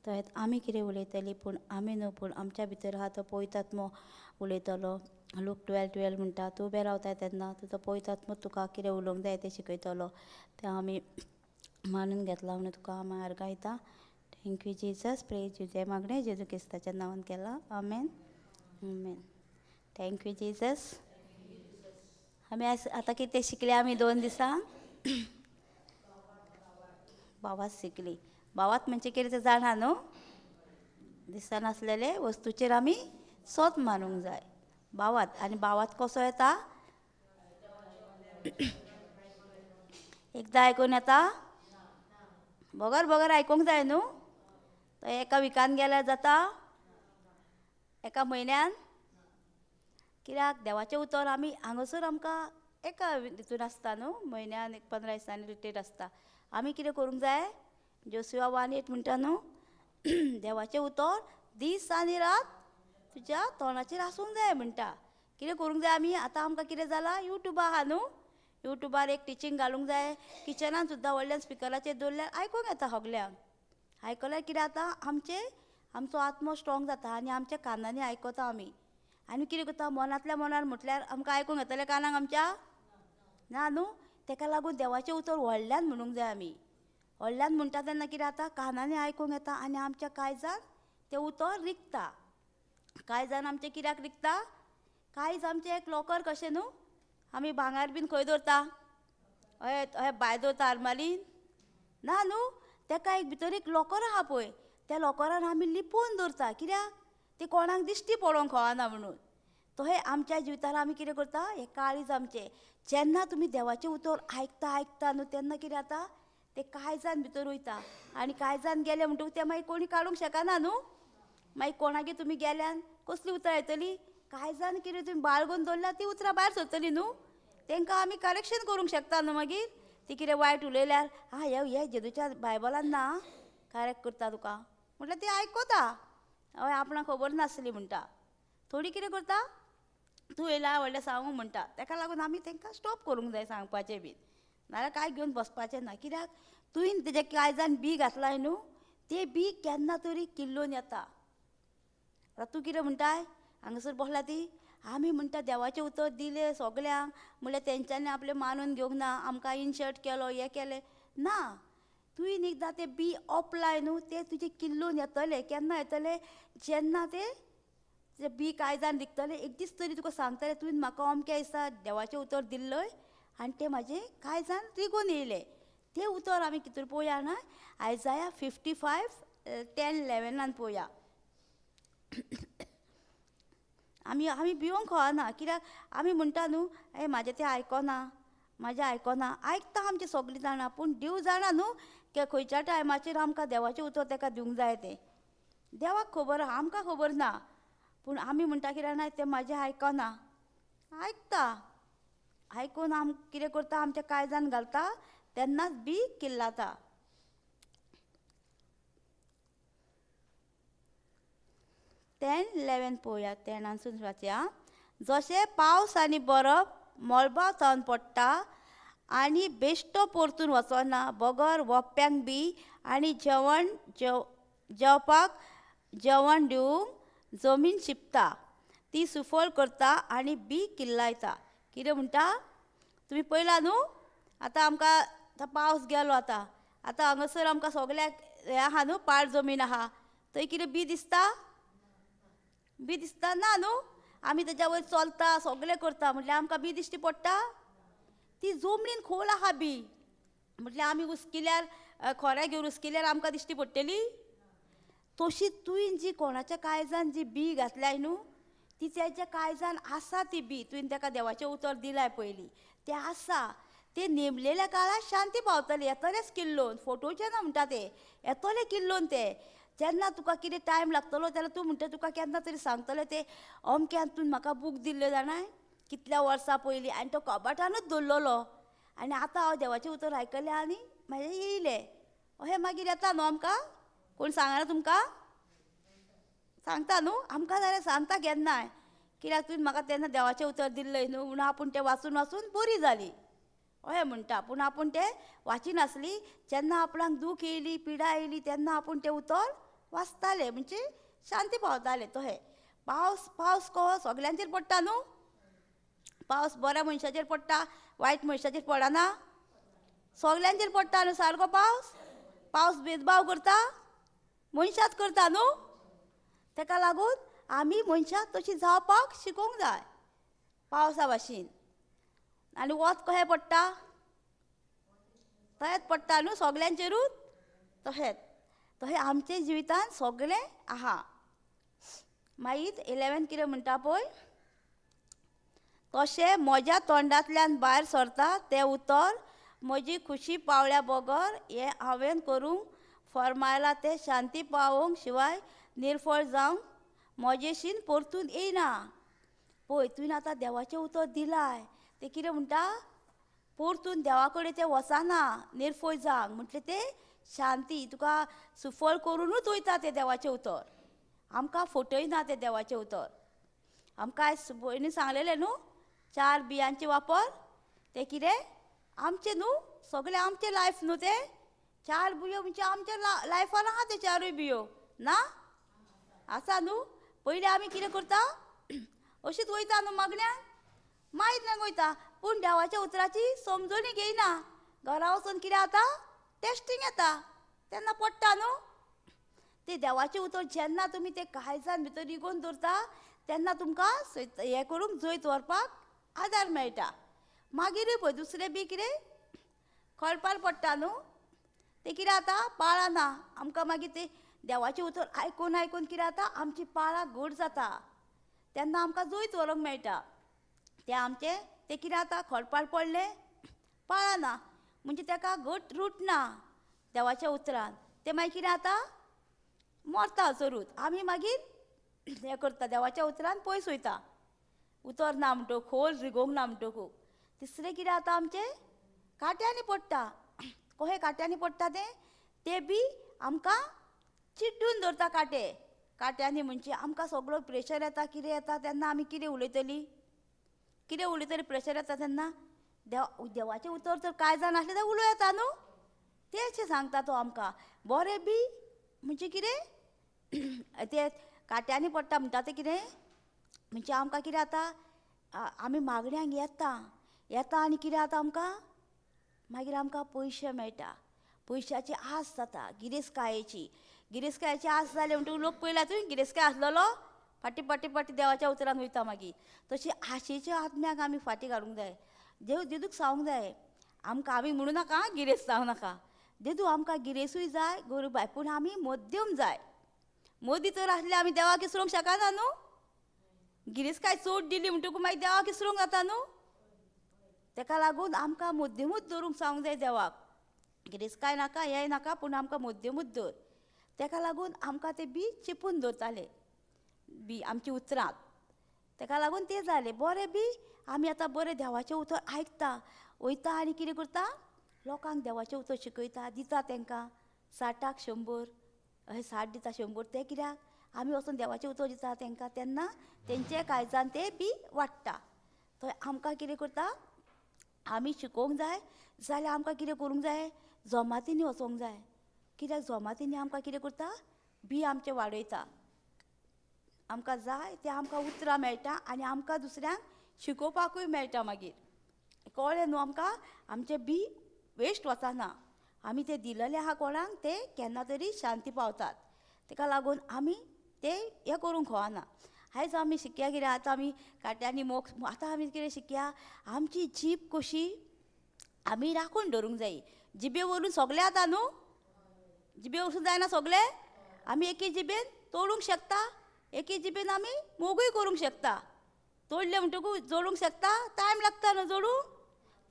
थंय आमी कितें उलयतलीं पूण आमी न्हू पूण आमच्या भितर आहा तो पवित्र आत्मो उलयतलो. लूक 12:12 म्हणटा तूं उबें रावता तेन्ना तुजो पवित्र आत्मो तुका कितें उलोवंक जाय तें शिकयतलो. तें आमी मानून घेतलां म्हणून तुका हांव आर्गायता. Thank you Jesus. Praise you. जय मागणें जेजू क्रिस्ताच्या नांवान केलां. आमेन. आमेन. Thank you Jesus. आमी आतां कितें शिकले आमी 2 दिसां भावात शिकली. भावात म्हणजे कितें तें जाणा न्हू. दिसान आसलेले वस्तूचेर आमी सोत मारूंक जाय. भावात आनी भावात कसो येता एकदां आयकून येता बोगर बोगर आयकूंक जाय न्हू. एका विकान गेल्यार जाता एका म्हयन्यान कित्याक देवाचें उतर आमी हांगासर आमकां एका हितून आसता न्हू. म्हयन्यान 15 दिसांनी रिट्रीट आसता. आमी कितें करूंक जाय जोशुआ 1:8 म्हणटा न्हू देवाचें उतर दीस आनी रात तुज्या तोंडाचेर आसूंक जाय म्हणटा. कितें करूंक जाय आमी आतां आमकां कितें जालां यूट्यूब आहा न्हू. यूट्यूबार एक टिचींग घालूंक जाय. किचनान सुद्दां व्हडल्या स्पिकराचेर दवरल्यार आयकूंक येता सगल्यांक. आयकल्यार कितें जाता आमचो आत्मो स्ट्रॉंग जाता आनी आमच्या कानांनी आयकता आमी. आनी कितें करता मनांतल्या मनान म्हटल्यार आमकां आयकूंक येतलें कानाक आमच्या ना न्हू. ताका लागून देवाचें उतर व्हडल्यान म्हणूंक जाय आमी. व्हडल्यान म्हणटा तेन्ना कितें जाता कानांनी आयकूंक येता आनी आमच्या काळजान तें उतर रिगता. काळजान आमचें कित्याक रिगता काळीज आमचें एक लॉकर कशें न्हू. आमी भांगर बीन खंय दवरता हय भायर दवरता आरमारीन ना न्हू. ताका एक भितर एक लॉकर आहा पळय त्या लॉकरान आमी लिपोवन दवरता. कित्याक ते कोणाक दिश्टी पडोवंक कळना म्हणून. तशें आमच्या जिवितान आमी कितें करता हें काळीज आमचें जेन्ना तुमी देवाचें उतर आयकता न्हू तेन्ना कितें जाता तें काळजान भितर वयता आनी काळजान गेलें म्हणटकूच तें मागीर कोणी काडूंक शकना न्हू. मागीर कोणागेर तुमी गेल्यान कसलीं उतरां येतलीं काळजान कितें तुमी बाळगून दवरल्यार तीं उतरां भायर सरतलीं न्हू. तांकां आमी करेक्शन करूंक शकता न्हू. मागीर ती कितें वायट उलयल्यार हे जेजूच्या बायबलान ना करेक्ट करता तुका म्हटल्यार ती आयकता. हय आपणाक खबर नासली म्हणटा. थोडी कितें करता तूं येयला व्हडलें सांगूंक म्हणटा. ताका लागून आमी तांकां स्टॉप करूंक जाय सांगपाचें बीन नाल्यार कांय घेवन बसपाचें ना. कित्याक तुवें तेज्या काळजान बी घातलाय न्हू तें बी केन्ना तरी किल्लून येता. आतां तूं कितें म्हणटाय हांगासर बसला ती आमी म्हणटा देवाचें उतर दिलें सगल्यांक म्हणल्यार तेंच्यांनी आपलें मानून घेवंक ना आमकां इनशर्ट केलो हें केलें ना. तुवें एकदां तें बी ओपलाय न्हू तें तुजें किल्लून येतलें. केन्ना येतलें जेन्ना तें बी काळजान रिगतलें. एक दीस तरी तुका सांगतलें तुवें म्हाका अमक्या दिसा देवाचें उतर दिल्लय आनी तें म्हाजें काळजान रिगून येयलें. तें उतर आमी कितूर पळोवया ना आयजाया 55:10-11 पळोवया. आमी भिवंक कळना कित्याक आमी म्हणटा न्हू म्हाजें तें आयकना आयकता आमचें सगळीं जाणां पूण देव जाणा न्हू की खंयच्या टायमाचेर आमकां देवाचें उतर ताका दिवंक जाय तें. देवाक खबर आहा आमकां खबर ना. पूण आमी म्हणटा कित्याक ना तें म्हाजें आयकना आयकता. आयकून आम कितें करता आमच्या काळजान घालता तेन्नाच बी किल्लाता. 10:11 पळोवया. 10 वाचया. जशें पावस आनी बरफ मळबां जावन पडटा आनी बेश्टो परतून वचना बगर वोप्यांक बी आनी जेवपाक जेवण दिवंक जमीन शिंपता ती सुफळ करता आनी बी किल्लायता. कितें म्हणटा तुमी पळयलां न्हू. आतां आमकां पावस गेलो आतां हांगासर आमकां सगल्याक हें आहा न्हू पाड जमीन आहा थंय कितें बी दिसता ना न्हू. आमी तेज्या वयर चलता सगळें करता म्हटल्यार आमकां बी दिश्टी पडटा. ती जमनीन खोल आहा बी म्हटल्यार आमी हुस्किल्यार खोऱ्या घेवन हुस्किल्यार आमकां दिश्टी पडटली. तशी तुवें जी कोणाच्या काळजान जी बी घातल्याय न्हू ती तेज्या काळजान आसा ती बी. तुवें ताका देवाचें उतर दिलाय पयलीं तें आसा. तें नेमलेल्या काळार शांती पावतली येतलेंच किल्लोन फोटोचें ना म्हणटा तें येतलें किल्लोन तें. जेन्ना तुका कितें टायम लागतलो जाल्यार तूं म्हणटा तुका केन्ना तरी सांगतलें तें अमक्यान तुवें म्हाका बूक दिल्लो जाणाय कितल्या वर्सां पयलीं आनी तो कबाटानूच दवरलेलो आनी आतां हांव देवाचें उतर आयकलें आनी म्हाजें येयलें. अशें मागीर येता न्हू आमकां कोण सांगना तुमकां सांगता न्हू आमकां जाल्यार सांगता केन्नाय कित्याक तुवें म्हाका तेन्ना देवाचें उतर दिल्लय न्हू म्हणून आपूण तें वाचून बरी जाली अशें म्हणटा. पूण आपूण तें वाची नासली जेन्ना आपणाक दूख येयली पिडा येयली तेन्ना आपूण तें उतर वाचताले म्हणजे शांती पावताले तो हे पावस पावस कहो सगल्यांचेर पडटा न्हू. पावस बऱ्या मनशाचेर पडटा वायट मनशाचेर पडना. सगल्यांचेर पडटा न्हू सारको पावस. पावस भेदभाव करता मनशाच करता न्हू. ताका लागून आमी मनशां तशीं जावपाक शिकोवंक जाय पावसा भाशेन. आनी वत कशें पडटा तशेंच पडटा न्हू सगल्यांचेरूच. तशें आमचे जिवितान सगळें आहा. मागीर 11 कितें म्हणटा पळय, तशें म्हज्या तोंडांतल्यान भायर सरता तें उतर म्हजी खुशी पावल्या बगर हें हांवें करूंक फरमायला तें शांती पावोवंक शिवाय निर्फळ जावंक म्हजेशीन परतून येयना. पळय तुवें आतां देवाचें उतर दिलाय तें कितें म्हणटा, परतून देवा कडेन तें वचना निर्फळ जावंक. म्हटलें तें शांती तुका सुफल करुनूच वयता तें देवाचें उतर. आमकां फटयना तें देवाचें उतर. आमकां आयज भयणी सांगलेलें न्हू 4 बियांचे वापर. तें कितें आमचें न्हू सगळें आमचें लायफ न्हू तें. 4 बियो म्हणजे आमच्या लायफान आहा ते 4 बियो ना आसा न्हू. पयलीं आमी कितें करता अशींच वयता न्हू मागण्यान माहीत ना वयता पूण देवाच्या उतराची समजणी घेयना. घरा वचून कितें जाता टेस्टींग येता तेन्ना पडटा न्हू. तें देवाचें उतर जेन्ना तुमी तें काळजान भितर इगोवन दवरता तेन्ना तुमकां हें करूंक जैत व्हरपाक आदार मेळटा. मागीर पळय दुसरें बी कितें कळपार पडटा न्हू. तें कितें जाता पाळना. आमकां मागीर तें देवाचें उतर आयकून आयकून कितें जाता आमची पाळां घट जाता तेन्ना आमकां जैत व्हरोंक मेळटा. तें आमचें तें कितें जाता खडपार पडलें पाळना म्हणजे ताका घट रूट ना देवाच्या उतरान. तें मागीर कितें जाता मरता चरूच. आमी मागीर हें करता देवाच्या उतरान पयस वयता उतर ना म्हणटकू खोल रिगोवंक ना म्हणटकू. तिसरें कितें जाता आमचें काट्यांनी पडटा. कशें काट्यांनी पडटा तें बी आमकां चिड्डून दवरता काटे. काट्यांनी म्हणजे आमकां सगळो प्रेशर येता कितें येता तेन्ना आमी कितें उलयतली प्रेशर येता तेन्ना देवाचें उतर जर काळजान आसलें जाल्यार उलोव येता न्हू. तेंचें सांगता तो आमकां. बरें बी म्हणजे कितें तें काट्यांनी पडटा म्हणटा तें कितें म्हणजे आमकां कितें जाता आमी मागण्यांक येता आनी कितें जाता आमकां मागीर आमकां पयशे मेळटा. पयशाची आस जाता गिरेस्तकायेची आस जाली म्हणटकूच लोक पयल्या तुवें गिरेस्तकाय आसलेलो फाटी देवाच्या उतरान वयता. मागीर तशी आशेच्या आत्म्याक आमी फाटीं घालूंक जाय. देदूक सांगूंक जाय आमकां आमी म्हणूं नाका गिरेस्त जावं नाका. देदू आमकां गिरेसूय जाय गरीब जाय पूण आमी मध्यम जाय. मदीं तर आसले आमी देवाक इसरूंक शकना न्हू. गिरेस्तकाय चड दिली म्हणटकूच मागीर देवाक इसरूंक जाता न्हू. ताका लागून आमकां मध्यमूच दवरूंक सांगूंक जाय देवाक. गिरेस्तकाय नाका हेंय नाका पूण आमकां मध्यमूच दवर. ताका लागून आमकां तें बी चिपून दवरतालें बी आमच्या उतरांत. ताका लागून तें जालें बरें बी आमी आतां बरें देवाचें उतर आयकता वयता आनी कितें करता लोकांक देवाचें उतर शिकयता दिता तांकां 60क 100 अशें 60 दिता 100 तें कित्याक आमी वचून देवाचें उतर दिता तांकां तेन्ना तेंचे काळजान तें बी वाडटा. थंय आमकां कितें करता आमी शिकोवंक जाय जाल्यार आमकां कितें करूंक जाय जमातींनी वचोंक जाय. कित्याक जमातींनी आमकां कितें करता बी आमचें वाडयता. आमकां जाय तें आमकां उतरां मेळटा आनी आमकां दुसऱ्यांक शिकोवपाकूय मेळटा. मागीर कळ्ळें न्हू आमकां आमचें बी वेस्ट वचना. आमी तें दिलेलें आहा कोणाक तें केन्ना तरी शांती पावतात. ताका लागून आमी तें हें करूंक खोना. आयज आमी शिकया कितें आतां आमी काट्यांनी मोग आतां आमी कितें शिकया आमची जीब कशी आमी राखून दवरूंक जायी. जिबे वरून सगळें जाता न्हू. जिबे वचून जायना सगळें. आमी एके जिबेन तोडूंक शकता एके जिबेन आमी मोगूय करूंक शकता. तोडलें म्हणटकूच जोडूंक शकता टायम लागता न्हू जोडूंक.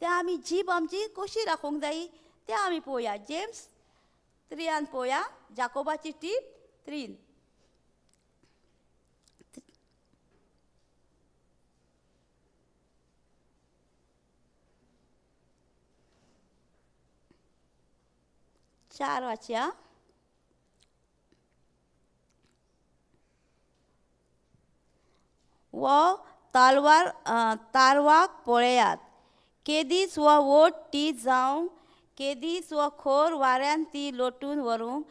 तें आमी जीब आमची कशी राखूंक जायी तें आमी पळोवया. जेम्स 3 पळोवया. जाकोबाची टीप 3. चार वाचया. वो तारवाक पळयात केदीच वो वोट ती जावं केदीच वो खोर वाऱ्यान ती लोटून व्हरूंक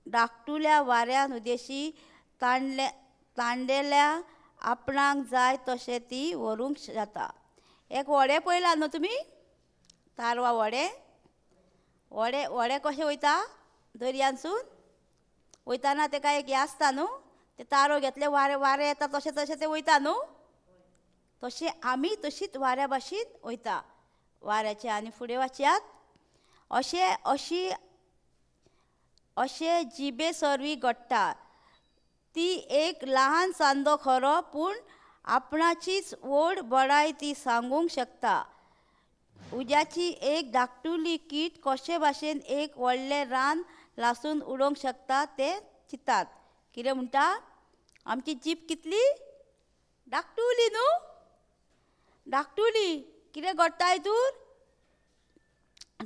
धाकटुल्या वाऱ्यान उदेशी तांडेल्या आपणाक जाय तशें ती व्हरूंक जाता. एक व्हडें पळयलां न्हू तुमी? तारवा व्हडें व्हडें व्हडें कशें वयता दर्यांतसून वयताना ताका एक हें आसता न्हू, ते तारो घेतले वारें येता तशें तशें तें वयता न्हू. तशें आमी तशींच वाऱ्या भाशेन वयता वाऱ्याचे आनी फुडें वचयात. अशें जिबे सरवी घडटा. ती एक ल्हान सांदो खरो, पूण आपणाचीच व्हड बडाय ती सांगूंक शकता. उज्याची एक धाकटुली कीट कशे भाशेन एक व्हडलें रान लासून उडोवंक शकता तें चिंतात. कितें म्हणटा? आमची जीब कितली धाकटुली न्हू, धाकटुली. कितें घडटा हितूर?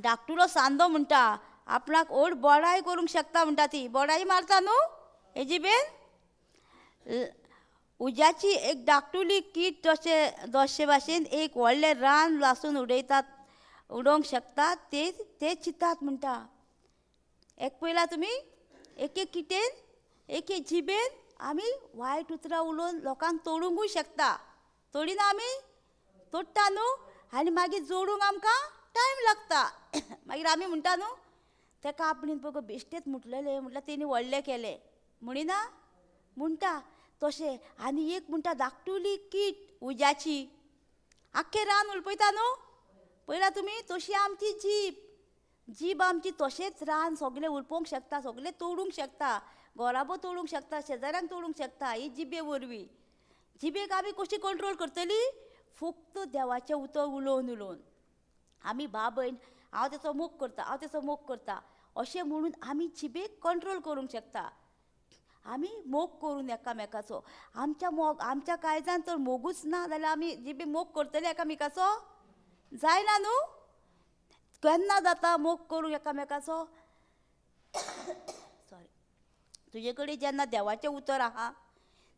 धाकटुलो सांदो म्हणटा आपणाक व्हड बडाय करूंक शकता म्हणटा ती. बडाई मारता न्हू हे जिबेन. उज्याची एक धाकटुली कीट जशे भाशेन एक व्हडलें रान लासून उडोवंक शकता ते चिंतात म्हणटा. एक पळयला तुमी? एक किटेन एक जिबेन आमी वायट उतरां उलोवन लोकांक तोडूंकूय शकता. तोडिना आमी? तोडटा न्हू. आनी मागीर जोडूंक आमकां टायम लागता. मागीर आमी म्हणटा न्हू ताका आपणें पळय बेश्टेच म्हटलेलें म्हटल्यार तेणी व्हडलें केलें म्हणिना म्हणटा तशें. आनी एक म्हणटा धाकटुली कीट उज्याची आख्खें रान उलपयता न्हू. पळयला तुमी? तशी आमची जीब आमची तशेंच रान सगळें उलपोवंक शकता, सगळें तोडूंक शकता, घोराबो तोडूंक शकता, शेजाऱ्यांक तोडूंक शकता. ही जिबे वरवीं. जिबेक आमी कशी कंट्रोल करतली? फक्त देवाचें उतर उलोवन उलोवन. आमी भयण हांव तेचो मोग करता, हांव तेचो मोग करता अशें म्हणून आमी जिबेक कंट्रोल करूंक शकता. आमी मोग करून एकामेकाचो. आमच्या काळजान तर मोगूच ना जाल्यार आमी जिबे मोग करतले एकामेकाचो? जायना न्हू. केन्ना जाता मोग करूं एकामेकाचो? सॉरी. तुजे कडेन जेन्ना देवाचें उतर आहा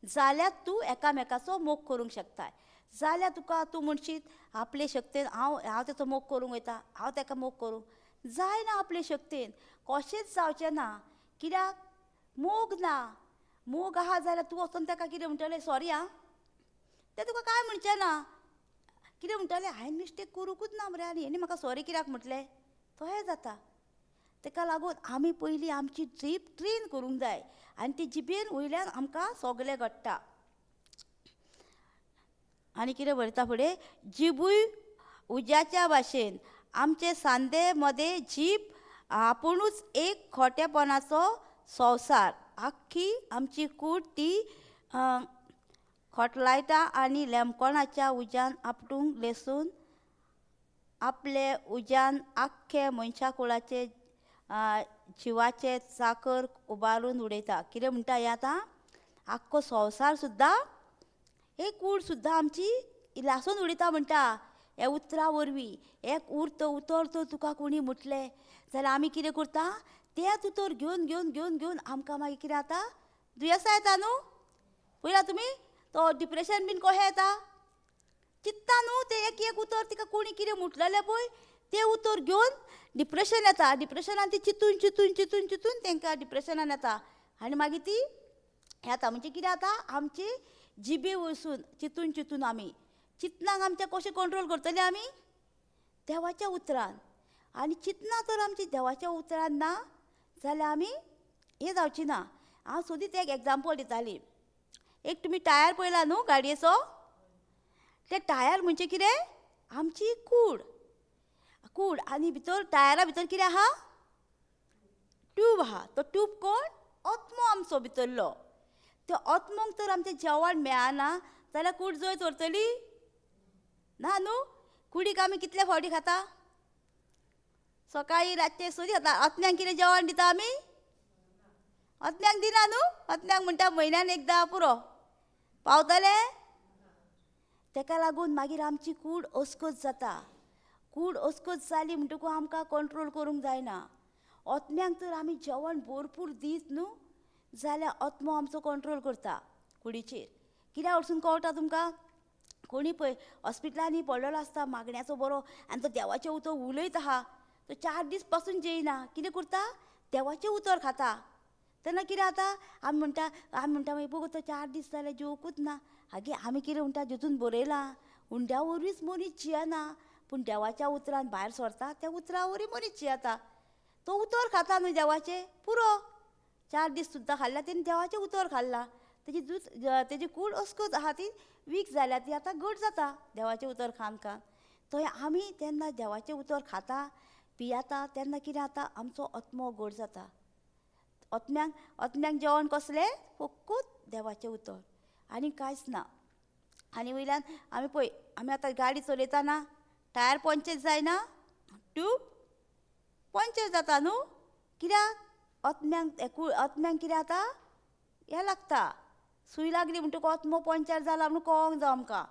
जाल्यार तूं एकामेकाचो मोग करूंक शकता. जाल्यार तूं म्हणशीत आपले शक्तीन हांव तेचो मोग करूंक वयता, हांव ताका मोग करूं. जायना आपले शक्तीन. कशेंच जावचें ना. कित्याक? मोग ना. मोग आहा जाल्यार तूं वचून ताका कितें म्हणटलें? सॉरी आं, तें तुका कांय म्हणचें ना. कितें म्हणटलें? हांवें मिस्टेक करूंकूच ना मरे आनी हेणी म्हाका सॉरी कित्याक म्हटलें? तशें जाता. ताका लागून आमी पयलीं आमची जीब ट्रेन करूंक जाय आनी ती जिबेन वयल्यान आमकां सगळें घडटा. आनी कितें बरयता फुडें? जिबूय उज्याच्या भाशेन आमचे सांदे मदें जीब आपुणूच एक खोटेपणाचो संवसार. आख्खी आमची कूड ती खोटलायता आनी लेमकोणाच्या उज्यान आपटूंक लेसून आपले उज्यान आख्खे मनशाकुळाचे जिवाचे चाकर उबारून उडयता. कितें म्हणटा हें आतां? आख्खो संवसार सुद्दां एक कूड सुद्दां आमची लासून उडयता म्हणटा हे उतरा वरवीं. एक उतर तर तुका कोणी म्हटलें जाल्यार आमी कितें करता? तेंच उतर घेवन आमकां मागीर कितें जाता? दुयेंसां येता न्हू. पळयला तुमी? तो डिप्रेशन बीन कशें येता? चिंतता न्हू तें एक उतर तिका कोणी कितें म्हटलेलें पळय तें उतर घेवन डिप्रेशन येता. डिप्रेशनान ती चिंतून तांकां डिप्रेशनान येता आनी मागीर ती येता. म्हणजे कितें जाता? आमची जिबे वयसून चिंतून आमी चिंतनाक आमच्या कशें कंट्रोल करतली आमी? देवाच्या उतरान. आनी चिंतना तर आमची देवाच्या उतरान ना जाल्यार आमी हें जावची ना. हांव सोदीत एक एग्जाम्पल दिताली. एक तुमी टायर पळयला न्हू गाडयेचो? ते टायर म्हणजे कितें? आमची कूड आनी भितर टायरा भितर कितें आहा? ट्यूब आहा. तो ट्यूब कोण? आत्मो आमचो भितरलो. त्या आत्मोंक तर आमचें जेवण मेळना जाल्यार कूड जंय चरतली ना न्हू. कुडीक आमी कितले फावटी खाता? सकाळीं रातचें सोदी खाता. आत्म्यांक कितें जेवण दिता आमी? आत्म्यांक दिना न्हू. आत्म्यांक म्हणटा म्हयन्यान एकदां पुरो पावतलें. ताका लागून मागीर आमची कूड अस्कोच जाता. कूड अस्कोच जाली म्हणटकूच आमकां कंट्रोल करूंक जायना. आत्म्यांक तर आमी जेवण भरपूर दीत न्हू जाल्यार आत्मो आमचो कंट्रोल करता कुडीचेर. कित्याक वचून कळटा तुमकां? कोणी पळय हॉस्पिटलांनी पडलेलो आसता मागण्याचो बरो आनी तो देवाचें उतर उलयत आहा. तो 4 दीस पासून जेयना. कितें करता? देवाचें उतर खाता. तेन्ना कितें जाता आमी म्हणटा मागीर पळय तो 4 दीस जाले जेवकूच ना. आगे आमी कितें म्हणटा जेतून बरयलां हुंड्या वरवींच मनीस जियेना, पूण देवाच्या उतरान भायर सरता त्या उतरा वरवीं मनीस जियेता. तो उतर खाता न्हू देवाचें पुरो 4 दीस सुद्दां खाल्ल्या तेणी देवाचें उतर खाल्लां. तेजी कूड अस्कोच आहा ती वीक जाल्या ती आतां घट जाता देवाचें उतर खावन खावन. थंय आमी तेन्ना देवाचें उतर खाता पियेता तेन्ना कितें जाता आमचो आत्मो घट जाता. आत्म्यांक जेवण कसलें फकत देवाचें उतर आनी कांयच ना. आनी वयल्यान आमी पळय आमी आतां गाडी चलयतना टायर पंचर जायना, ट्यूब पंचर जाता न्हू. कित्याक आत्म्यांक कितें जाता हें लागता सूय लागली म्हणटकूच आत्मो पंचर जाला म्हणून कळोंक जाय आमकां.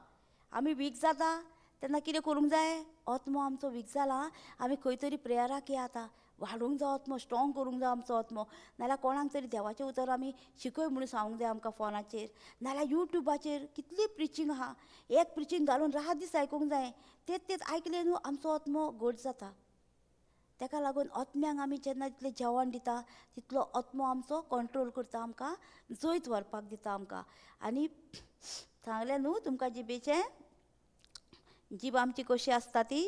आमी वीक जाता तेन्ना कितें करूंक जाय, आत्मो आमचो वीक जाला आमी खंय तरी प्रेयराक येयाता, वाडोवंक जाय आत्मो स्ट्रॉंग करूंक जाय आमचो आत्मो. नाल्यार कोणाक तरी देवाचें उतर आमी शिकय म्हणून सांगूंक जाय आमकां फोनाचेर नाल्यार यूट्यूबाचेर कितली प्रिचींग आहा. एक प्रिचींग घालून रात दीस आयकूंक जाय. तेच आयकलें न्हू आमचो आत्मो घट जाता. ताका लागून आत्म्यांक आमी जेन्ना तितलें जेवण दिता तितलो आत्मो आमचो कंट्रोल करता, आमकां जैत व्हरपाक दिता आमकां. आनी सांगलें न्हू तुमकां जिबेचें, जीब आमची कशी आसता ती.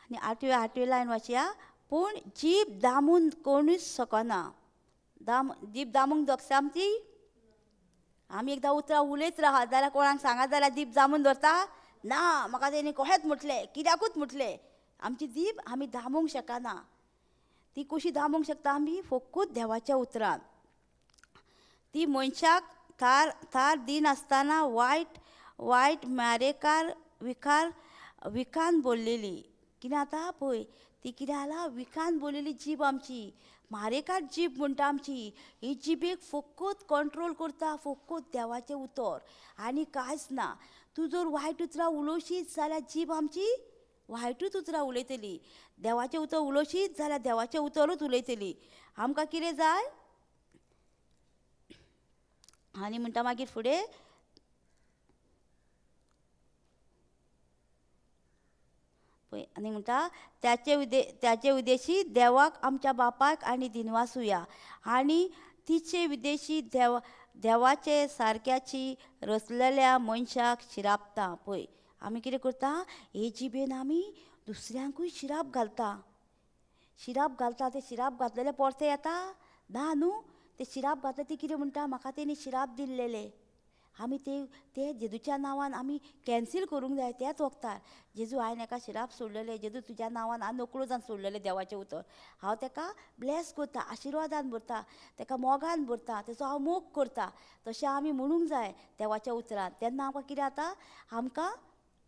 आनी 8वी लायन वाचया. पूण जीब दामून कोणूच शकना. जीब दामूंक जगता आमची. आमी एकदां उतरां उलयत रावत जाल्यार कोणाक सांगात जाल्यार जीब दामून दवरता ना म्हाका तेणी कशेंच म्हटलें कित्याकूच म्हटलें. आमची जीब आमी दामूंक शकना. ती कशी दामूंक शकता आमी फकत देवाच्या उतरान. ती मनशाक थार दिन आसतना वायट मारेकार विखान बोललेली. कितें जाता पळय ती कितें जाला विखान बोललेली जीब आमची, मारेकार जीब म्हणटा आमची. ही जिबेक फकत कंट्रोल करता फकत देवाचें उतर आनी कांयच ना. तूं जर वायट उतरां उलोवशीत जाल्यार जीब आमची वायटूच उतरां उलयतली. देवाचें उतर उलोवशीत जाल्यार देवाचें उतरूच उलयतली. आमकां कितें जाय आनी म्हणटा मागीर फुडें पळय आनी म्हणटा त्याचे उद्देशी देवाक आमच्या बापायक आनी दिनवासुया आनी तिचे विदेशी देवाचे सारक्याची रचलेल्या मनशाक शिरापता. पळय आमी कितें करता हे जिबेन आमी दुसऱ्यांकूय शिराप घालता. ते शिराप घातलेले परते येता ना न्हू. ते शिराप घातले ती कितें म्हणटा म्हाका तेणी शिराप दिल्लेले. आमी ते जेजूच्या नांवान आमी कॅन्सील करूंक जाय. त्याच वखदार जेजू हांवें एका शिराप सोडलेले, जेजू तुज्या नांवान हांवें नकळोच सोडलेले देवाचें उतर. हांव ताका ब्लेस करता, आशिर्वादान भरता, ताका मोगान भरता, ताचो हांव मोग करता. तशें आमी म्हणूंक जाय देवाच्या उतरान. तेन्ना आमकां कितें जाता आमकां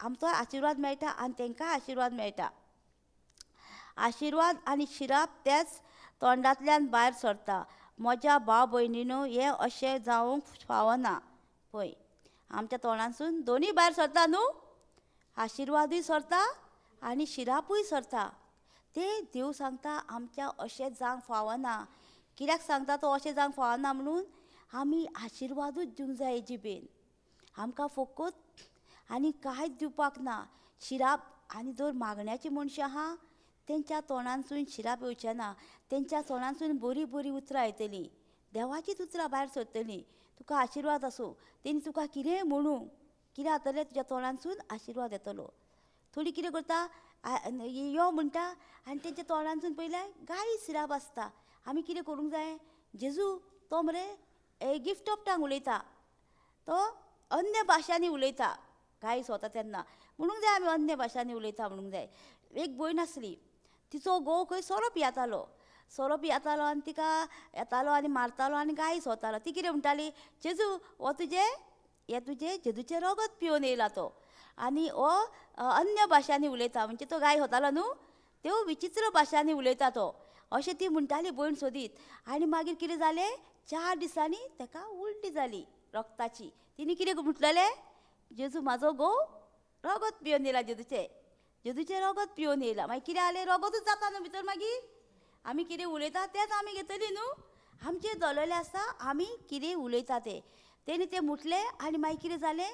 आमचो आशिर्वाद मेळटा आनी तांकांय आशिर्वाद मेळटा. आशिर्वाद आनी शिराप तेच तोंडांतल्यान भायर सरता. म्हज्या भाव भयणीनो हें अशें जावंक फावना. पळय आमच्या तोंडांसून दोनूय भायर सरता न्हू. आशिर्वादूय सरता आनी शिरापूय सरता. ते देव सांगता आमच्या अशें जावंक फावना. कित्याक सांगता तो अशें जावंक फावना म्हणून आमी आशिर्वादूच दिवंक जाय जिबेन. आमकां फकत आनी कांयच दिवपाक ना. शिराप आनी जर मागण्याची मनशां आहा तेंच्या तोंडांसून शिराप येवचें ना. तेंच्या तोंडांसून बरीं बरीं उतरां येतलीं, देवाचीच उतरां भायर सरतलीं. तुका आशिर्वाद आसूं, तेणी तुका कितेंय म्हणूं कितें जातलें तुज्या तोंडांसून आशिर्वाद येतलो. थोडीं कितें करता यो म्हणटा आनी तेंच्या तोंडांसून पयल्यार गाळी शिराप आसता. आमी कितें करूंक जाय जेजू तो मरे गिफ्ट ऑफ टंग उलयता, तो अन्य भाशांनी उलयता गायस वता तेन्ना. म्हणूंक जाय आमी अन्य भाशांनी उलयता म्हणूंक जाय. एक भयण आसली तिचो घोव खंय सोरो पियेतालो आनी तिका येतालो आनी मारतालो आनी गायस वतालो. ती कितें म्हणटाली जेजू हो तुजें जेजूचें रगत पिवन येयला तो. आनी हो अन्य भाशांनी उलयता म्हणजे तो गाय वतालो न्हू त्यो विचित्र भाशांनी उलयता तो. अशें ती म्हणटाली भयण सोदीत. आनी मागीर कितें जालें 4 दिसांनी ताका उलटी जाली रगताची. तिणी कितें म्हटलेलें जेजू म्हाजो घोव रगत पिवन येयला जेजूचें रगत पिवन येयला. मागीर कितें जालें रगतूच जाता न्हू भितर. मागीर आमी कितें उलयता तेंच आमी घेतलीं न्हू. आमचें दवरलेलें आसता आमी कितें उलयता तें. तेणी तें म्हटलें आनी मागीर कितें जालें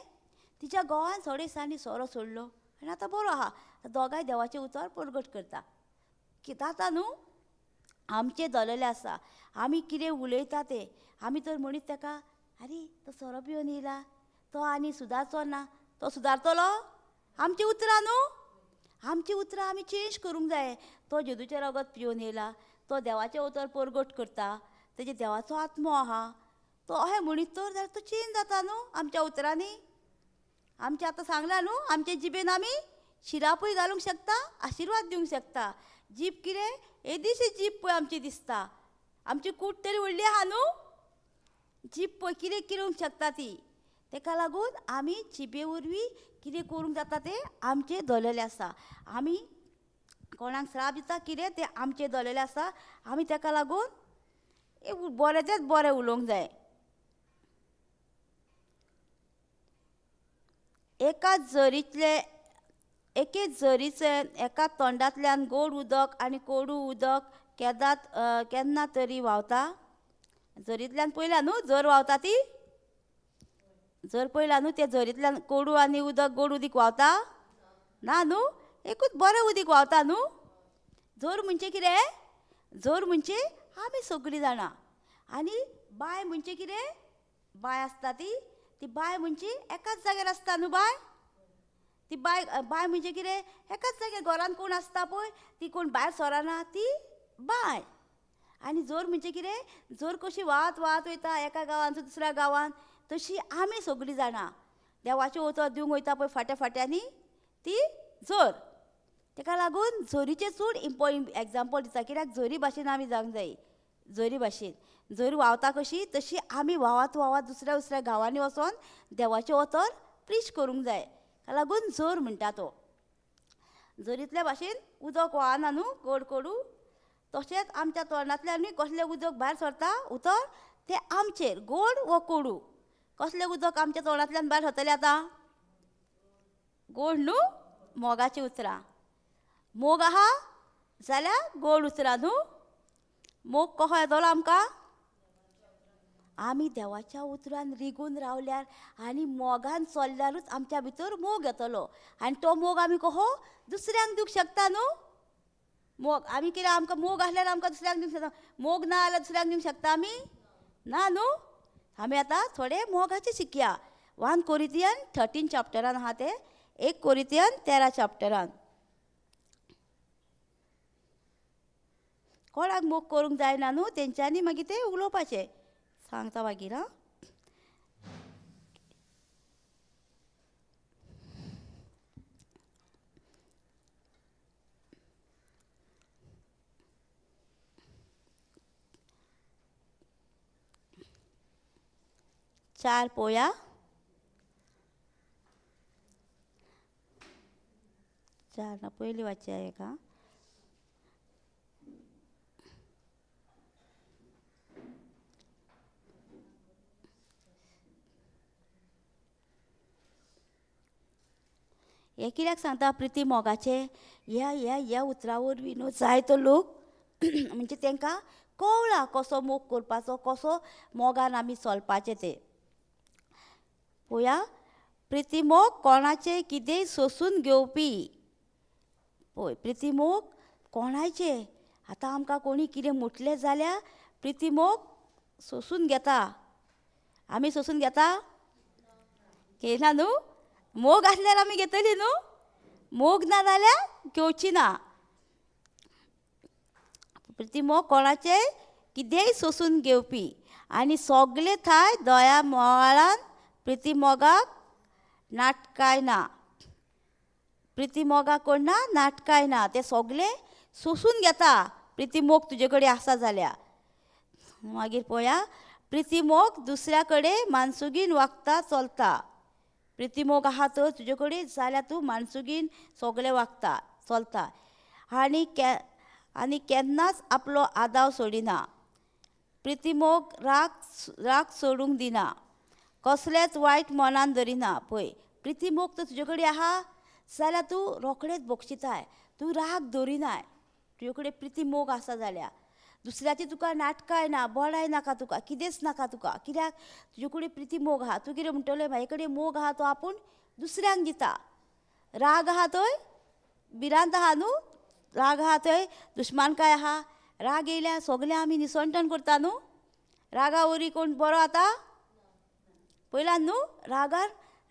तिच्या घोवान 3 दिसांनी सोरो सोडलो आनी आतां बरो आहा. दोगांय देवाचें उतर परगट करता. कितें जाता न्हू आमचे दलले आसा. आमी कितें उलयता तें आमी तर म्हणीत ताका आरे तो सोरो पिवन येयला, तो आनी सुदारचो ना, तो सुदारतलो? आमची उतरां न्हू, आमची उतरां आमी चेंज करूंक जाय. तो जेजूचें रगत पिवन येयला, तो देवाचें उतर परगट करता, तेजे देवाचो आत्मो आहा, तो अहें म्हणीत तर जाल्यार तो चेंज जाता न्हू आमच्या उतरांनी. आमचें आतां सांगलां न्हू, आमचे जिबेन आमी शिरापूय घालूंक शकता, आशिर्वाद दिवंक शकता. जीब कितें येदीशी जीब पळय आमची दिसता, आमची कूट तरी व्हडली आहा न्हू, जीब पळय कितें करूंक शकता ती. ताका लागून आमी जिबे वरवीं कितें करूंक जाता तें आमचें दललें आसा. आमी कोणाक श्राप दिता कितें तें आमचें दललें आसा. आमी ताका लागून बरें तेंच बरें उलोवंक जाय. एके झरीचे एका तोंडांतल्यान गोड उदक आनी कोडू उदक केन्ना तरी व्हांवता. झरींतल्यान पयल्या न्हू झर व्हांवता ती, झर पयला न्हू, ते झरींतल्यान कोडू आनी उदक गोड उदीक व्हांवता ना न्हू, एकूच बरें उदीक व्हांवता न्हू. झर म्हणजे कितें, झर म्हणजे आमी सगळीं जाणां. आनी बांय म्हणजे कितें, बांय आसता ती बांय म्हणजे एकाच जाग्यार आसता न्हू बांय. ती बांय म्हणजे कितें, एकाच जाग्यार घरान कोण आसता पळय ती कोण भायर सराना ती बांय. आनी झर म्हणजे कितें, झर कशी व्हांवत व्हांवत वयता एका गांवांत दुसऱ्या गांवांत, तशी आमी सगळीं जाणां देवाचें उतर दिवंक वयता पळय फाट्या फाट्यांनी ती झर. ताका लागून झरीचें चड एग्जाम्पल दिता, कित्याक झरी भाशेन आमी जावंक जाय. झरी भाशेन झरी व्हांवता कशी तशी आमी व्हांवत व्हांवत दुसऱ्या दुसऱ्या गांवांनी वचोन देवाचें उतर प्रीच करूंक जाय. ताका लागून झर म्हणटा तो. झरींतल्या भाशेन उदक व्हांवना न्हू गोड कोडू, तशेंच आमच्या तोंडांतल्यानूय कसलें उदक भायर सरता उतर तें आमचेर गोड वा कोडू. कसलें उदक आमच्या तोंडांतल्यान भायर सरतलें आतां, गोड न्हू, मोगाचीं उतरां. मोग आहा जाल्यार गोड उतरां न्हू. मोग कसो येतलो आमकां, आमी देवाच्या उतरान रिगून रावल्यार आनी मोगान चल्ल्यारूच आमच्या भितर मोग येतलो. आनी तो मोग आमी कसो दुसऱ्यांक दिवंक शकता न्हू. मोग आमी कितें आमकां मोग आसल्यार आमकां दुसऱ्यांक दिवंक शकता, मोग ना जाल्यार दुसऱ्यांक दिवंक शकता आमी ना न्हू. आमी आतां थोडे मोगाचें शिकया. 1 कोरिंथियन 13 चॅप्टरान आहा तें, 1 कोरिंथियन 13 चॅप्टरान. कोणाक मोग करूंक जायना न्हू तेंच्यांनी मागीर तें उलोवपाचें. सांगता मागीर हां. चार पोया 4 ना पयली वाचया एक हां. हे कित्याक सांगता प्रिती मोगाचे, ह्या उतरा वरवीं न्हू जायतो लोक म्हणजे तांकां कळ्ळां कसो मोग करपाचो, कसो मोगान आमी चलपाचें तें. पळोवया, प्रिती मोग कोणाचें कितेंय सोंसून घेवपी. पळय प्रिती मोग कोणाचें, आतां आमकां कोणी कितें म्हटलें जाल्यार प्रिती मोग सोंसून घेता. आमी सोंसून घेता घेयना न्हू. मोग आसल्यार आमी घेतली न्हू, मोग ना जाल्यार घेवची ना. प्रिती मोग कोणाचें कितेंय सोंसून घेवपी आनी सगळे थंय दया मोळान प्रिती मोगाक नाटकाय ना. प्रिती मोगाक कोण ना नाटकाय ना, ते सगळे सोंसून घेता प्रिती मोग तुजे कडेन आसा जाल्यार. मागीर पळोवया, प्रिती मोग दुसऱ्या कडेन मानसुगीन वागता चलता. प्रिती मोग आहा तर तुजे कडेन जाल्यार तूं मानसुगीन सगळें वागता चलता आनी केन्नाच आपलो आदाव सोडिना. प्रिती मोग राग सोडूंक दिना, कसलेंच वायट मनान धरिना. पळय प्रिती मोग तर तुजे कडेन आहा जाल्यार तूं रोखडेंच बक्षिताय, तूं राग धरिनाय. तुजे कडेन प्रिती मोग आसा जाल्यार दुसऱ्याची तुका नाटकाय ना, बोडाय नाका तुका, कितेंच नाका तुका. कित्याक तुजे कडेन प्रिती मोग आहा. तूं कितें म्हणटलें म्हाजे कडेन मोग आहा तो आपूण दुसऱ्यांक दिता. राग आहा थंय भिरांत आहा न्हू, राग आहा थंय दुश्मनकाय आहा, राग येयल्या सगळें आमी निसंटन करता न्हू. रागा वरी कोण बरो जाता पयल्यान न्हू.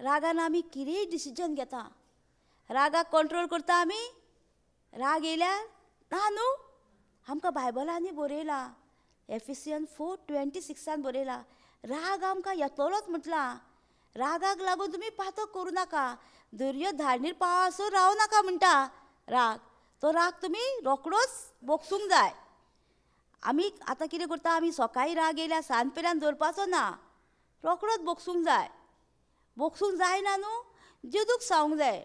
रागान आमी कितेंय डिसिजन घेता. रागाक कंट्रोल करता आमी. राग येयल्यार ना न्हू. आमकां बायबलांनी बरयलां, एफिसियन 4:26 बरयलां, राग आमकां येतलोच म्हटलां. रागाक लागून तुमी पातक करूं नाका. दर्यो धाडणीर पावसर रावं नाका म्हणटा राग. तो राग तुमी रोखडोच बोगसूंक जाय. आमी आतां कितें करता, आमी सकाळीं राग येयल्यार सांज पेल्यान दवरपाचो ना, रोखडोच बोगसूंक जाय. बोगसूंक जायना न्हू. जेजूक सांगूंक जाय,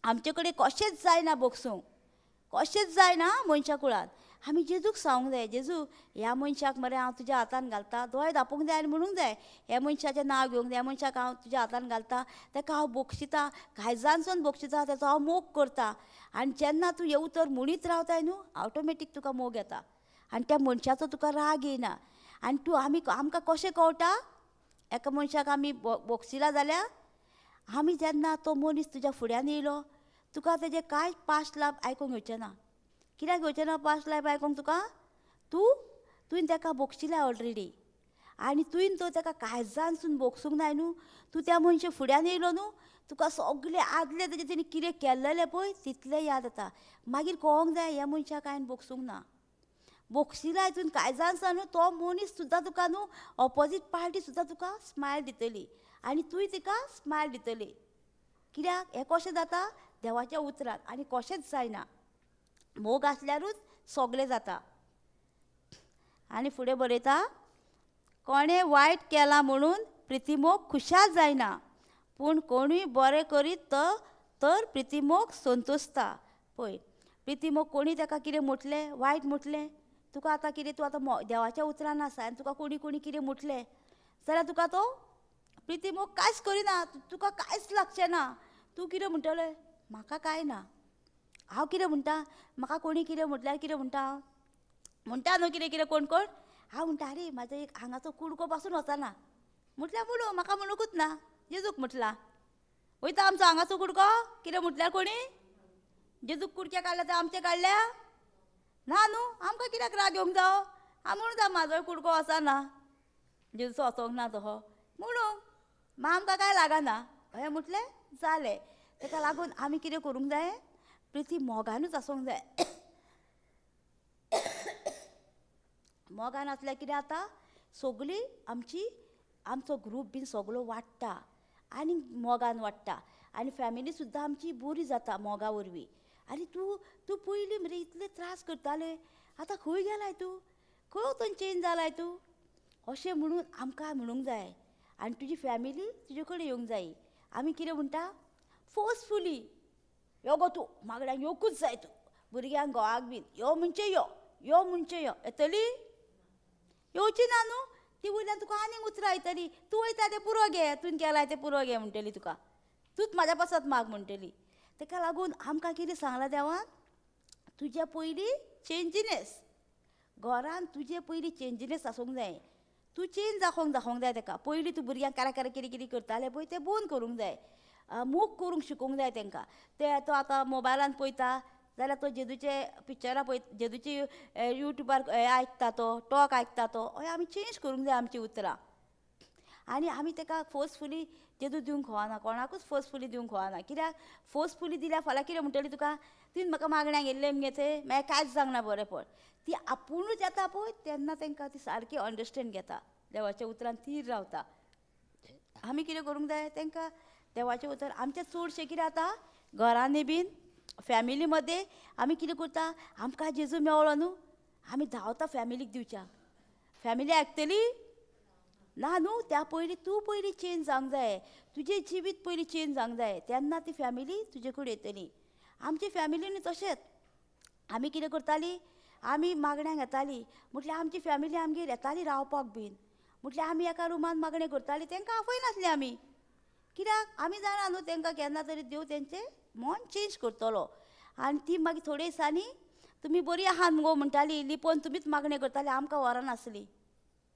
आमचे कडेन कशेंच जायना बोगसूंक, कशेंच जायना मनशा कुळान. आमी जेजूक सांगूंक जाय, जेजू ह्या मनशाक मरे हांव तुज्या हातान घालता. दोळे धांपूंक जाय आनी म्हणूंक जाय, ह्या मनशाचें नांव घेवंक जाय, ह्या मनशाक हांव तुज्या हातान घालता, ताका हांव बोगशिता, काळजानसून बोगशिता, ताचो हांव मोग करता. आनी जेन्ना तूं हे उतर म्हणीत रावताय न्हू, ऑटोमॅटीक तुका मोग येता आनी त्या मनशाचो तुका राग येयना. आनी तूं आमकां कशें कळटा, एका मनशाक आमी बोगशिला जाल्यार आमी जेन्ना तो मनीस तुज्या फुड्यान येयलो, तुका तेजें कांयच पास्ट लायफ आयकूंक येवचें ना. कित्याक येवचें ना पास्ट लायफ आयकूंक तुका? तुवें ताका बोगशिल्या ऑलरेडी आनी तुवें तो ताका काळजानसून बोगसूंक जाय न्हू. तूं त्या मनशा फुड्यान येयलो न्हू, तुका सगळें आदलें तेजें तेणी कितें केल्लें पळय तितलें याद येता. मागीर कळोंक जाय ह्या मनशाक हांवें बोगसूंक ना. बोगशिल्या हितून काळजानसान न्हू, तो मनीस सुद्दां तुका न्हू, ऑपोजीट पार्टी सुद्दां तुका स्मायल दितली आनी तुवें तिका स्मायल दितली. कित्याक हें कशें जाता देवाच्या उतरांत, आनी कशेंच जायना. मोग आसल्यारूच सगळें जाता. आनी फुडें बरयता, कोणें वायट केलां म्हणून प्रितीमोग खुशाल जायना, पूण कोणूय बरें करीत तर प्रितीमोग संतोसता. पळय, प्रितीमोग कोणी ताका कितें म्हटलें, वायट म्हटलें, तुका आतां कितें, तूं आतां देवाच्या उतरान आसा आनी तुका कोणी कितें म्हटलें जाल्यार तुका तो प्रितीमोग कांयच करिना, तुका कांयच लागचें ना. तूं कितें म्हणटलें, म्हाका कांय ना. हांव कितें म्हणटा, म्हाका कोणी कितें म्हटल्यार कितें म्हणटा हांव, म्हणटा न्हू कितें कोण हांव म्हणटा, अरे म्हाजो एक हांगाचो कुडको पासून वचना म्हटल्यार म्हणू, म्हाका म्हणूकूच ना, जेजूक म्हटलां. वयता आमचो हांगाचो कुडको कितें म्हटल्यार कोणी, जेजूक कुडके काडल्या तर आमचे काडल्या ना न्हू. आमकां कित्याक राग येवंक जावो, हांव म्हणून जा म्हाजोय कुडको वचना, जेजूचो वचोंक ना तसो म्हणून, मागीर आमकां कांय लागना. हें म्हटलें जालें. ताका लागून आमी कितें करूंक जाय, प्रिती मोगानूच आसूंक जाय. मोगान आसल्यार कितें जाता, सगळीं आमचो ग्रूप बीन सगळो वाडटा आनी मोगान वाडटा आनी फॅमिली सुद्दां आमची बरी जाता मोगा वरवीं. आनी तूं पयलीं मरे इतले त्रास करतालें, आतां खंय गेलाय तूं, खंय वचून चेंज जालाय तूं, अशें म्हणून आमकां म्हणूंक जाय. आनी तुजी फॅमिली तुजे कडेन येवंक जायी. आमी कितें म्हणटा, फोर्सफुली यो गो तूं, मागड्यांक येवकूच जाय तूं, भुरग्यांक घोवाक बीन यो म्हणजे यो म्हणजे यो, येतली येवची ना न्हू. ती वयल्यान तुका आनीक उतरां येतली, तूं वयता तें पुरो घे, तुवें केलाय तें पुरो घे म्हणटली तुका, तूंच म्हाज्या पासत माग म्हणटली. ताका लागून आमकां कितें सांगलां देवान, तुज्या पयलीं चेंजिनेस घरान, तुजे पयलीं चेंजिनेस आसूंक जाय. तूं चेंज दाखोवंक जाय ताका. पयलीं तूं भुरग्यांक कारा कितें करतालें पळय तें बंद करूंक जाय, मोग करूंक शिकोवंक जाय तांकां. तो आतां मोबायलान पळयता जाल्यार तो जेजूचे पिक्चरां जेजूची युट्यूबार आयकता, तो टॉक आयकता, तो अशें आमी चेंज करूंक जाय आमची उतरां. आनी आमी ताका फोर्सफुली जेजू दिवंक खोवाना, कोणाकूच फोर्सफुली दिवंक खोवाना. कित्याक फोर्सफुली दिल्यार फाल्यां कितें म्हणटली तुका, तुवें म्हाका मागण्यांक गेल्लें मगे थंय, मागीर कांयच जावंक ना बरें पड. ती आपुणूच येता पळय तेन्ना तांकां ती सारकी अंडरस्टँड घेता, देवाच्या उतरान थीर रावता. आमी कितें करूंक जाय तांकां देवाचें उतर. आमचें चडशें कितें जाता घरांनी बीन फॅमिली मदें आमी कितें करता, आमकां जेजू मेवलो न्हू, आमी धांवता फॅमिलीक दिवच्या. फॅमिली आयकतली ना न्हू. त्या पयलीं तूं पयलीं चेंज जावंक जाय, तुजें जिवीत पयलीं चेंज जावंक जाय, तेन्ना ती फॅमिली तुजे कडेन येतली. आमचे फॅमिलीनूय तशेंच. आमी कितें करतालीं, आमी मागण्यांक येतालीं म्हटल्यार आमची फॅमिली आमगेर येताली रावपाक बीन, म्हटल्यार आमी एका रुमान मागणें करतालीं, तांकां आपयनासलीं आमी. कित्याक आमी जाणा न्हू तांकां केन्ना तरी देव तेंचें मन चेंज करतलो. आनी ती मागीर थोड्या दिसांनी तुमी बरीं आहात मुगो म्हणटालीं, लिपोवन तुमीच मागणें करतालीं, आमकां वरनासलीं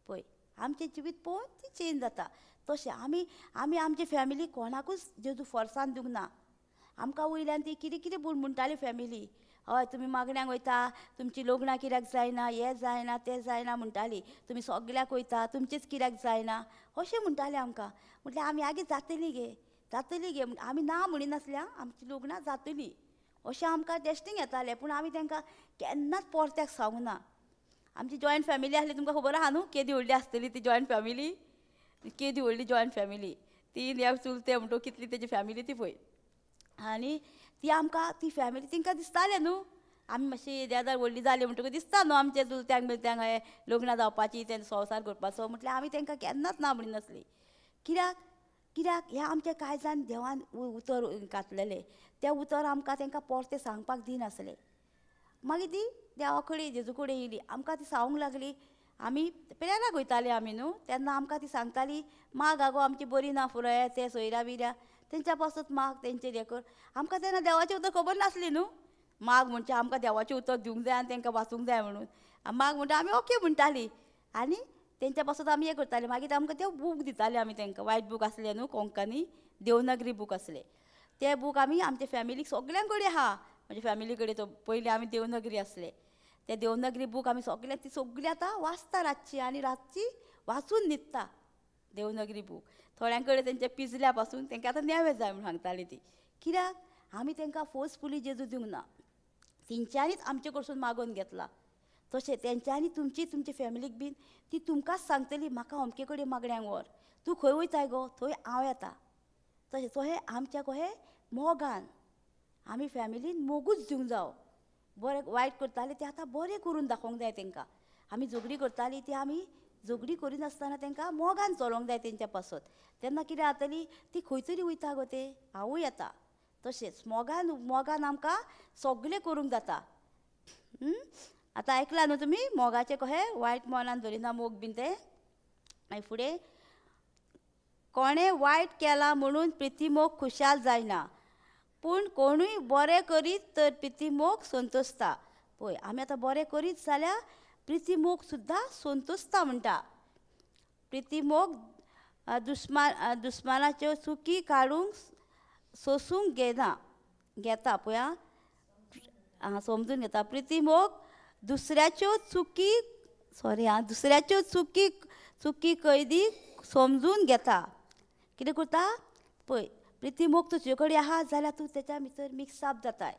पळय. आमचें जिवीत पळोवन ती चेंज जाता. तशें आमी आमची फॅमिली कोणाकूच जेजू फोर्सान दिवंक ना. आमकां वयल्यान ती कितें कितें म्हूण म्हणटाली फॅमिली, हय तुमी मागण्यांक वयता, तुमची लग्नां कित्याक जायना, हें जायना तें जायना म्हणटाली, तुमी सगल्याक वयता, तुमचेंच कित्याक जायना अशें म्हणटाले आमकां. म्हटल्यार आमी आगे जातली गे आमी ना म्हणिनासली आं, आमची लग्नां जातलीं अशें आमकां टेस्टींग येतालें. पूण आमी तांकां केन्नाच परत्याक सांगूं ना. आमची जॉयंट फॅमिली आसली तुमकां खबर आहा न्हू, केदी व्हडली आसतली ती जॉयंट फॅमिली, केदी व्हडली जॉयंट फॅमिली. 3 एक चुलते म्हणटो कितली तेजी फॅमिली ती पळय. आनी ती आमकां ती फॅमिली तांकां दिसतालें न्हू, आमी मातशी देदार व्हडली जाली म्हणटकूच दिसता न्हू आमच्या चुलत्यांक बिलत्यांक हें लग्नां जावपाची तें संवसार करपाचो. म्हटल्यार आमी तांकां केन्नाच ना म्हणिनासली. कित्याक कित्याक हें आमच्या काळजान देवान उतर घातलेलें. तें उतर आमकां तांकां परतें सांगपाक दिनासलें. मागीर ती देवा कडेन जेजू कडेन येयली, आमकां ती सांगूंक लागली. आमी प्रेराक वयतालीं आमी न्हू, तेन्ना आमकां ती सांगताली माग आगो आमची बरी ना फुरो हें तें सोयऱ्या बिऱ्या तेंच्या पासत माग तेंचेर हें कर. आमकां तेन्ना देवाचें उतर खबर नासली न्हू, माग म्हणजे आमकां देवाचें उतर दिवंक जाय आनी तांकां वाचूंक जाय म्हणून. माग म्हणटा आमी ओके म्हणटालीं आनी तेंच्या पासत आमी हें करतालीं. मागीर आमकां ते बूक दिताले आमी तांकां, वायट बूक आसले न्हू कोंकणी देवनागरी बूक आसले. ते बूक आमी आमच्या फॅमिलीक सगळ्यां कडेन आहा, म्हणजे फॅमिली कडेन तो पयलीं आमी देवनागरी आसले. ते देवनागरी बूक आमी ती सगळीं आतां वाचता रातची आनी रातची वाचून न्हिदता देवनागरी बूक. थोड्यां कडेन तेंचे पिजल्या पासून तांकां आतां नेवें जाय म्हूण सांगताली ती. कित्याक आमी तांकां फोर्सफुली जेजू दिवंक ना, तेंच्यांनीच आमचे कडसून मागून घेतला. तशें तेंच्यांनी तुमची फॅमिलीक बीन ती तुमकांच सांगतली म्हाका अमके कडेन मागण्यांक व्हर, तूं खंय वयताय गो थंय हांव येता. तशें तशें आमच्या कशें मोगान आमी फॅमिलीन मोगूच दिवंक जावो. बरें वायट करतालीं तें आतां बरें करून दाखोवंक जाय तांकां. आमी झगडीं करतालीं ती आमी झगडीं करिनासतना तांकां मोगान चलोवंक जाय तेंच्या पासत. तेन्ना कितें जातली ती खंय तरी वयता गो ते हांवूय येता. तशेंच मोगान आमकां सगळें करूंक जाता. आतां आयकलां न्हू तुमी मोगाचें कशें वायट मनान धरिना मोग बीन तें. मागीर फुडें कोणें वायट केलां म्हणून प्रितीमोग खुशाल जायना, पूण कोणूय बरें करीत तर प्रितीमोग संतोसता. पळय आमी आतां बरें करीत जाल्यार प्रितीमोग सुद्दां संतोसता म्हणटा. प्रितीमोग दुस्मानाच्यो चुकी काडूंक सोसूंक घेता पळय आं समजून घेता. प्रितीमोग दुसऱ्याच्यो चुकी कैदीक समजून घेता. कितें करता पळय प्रितीमोग तुजे कडेन आहा जाल्यार तूं तेच्या भितर मिक्स अप जाताय.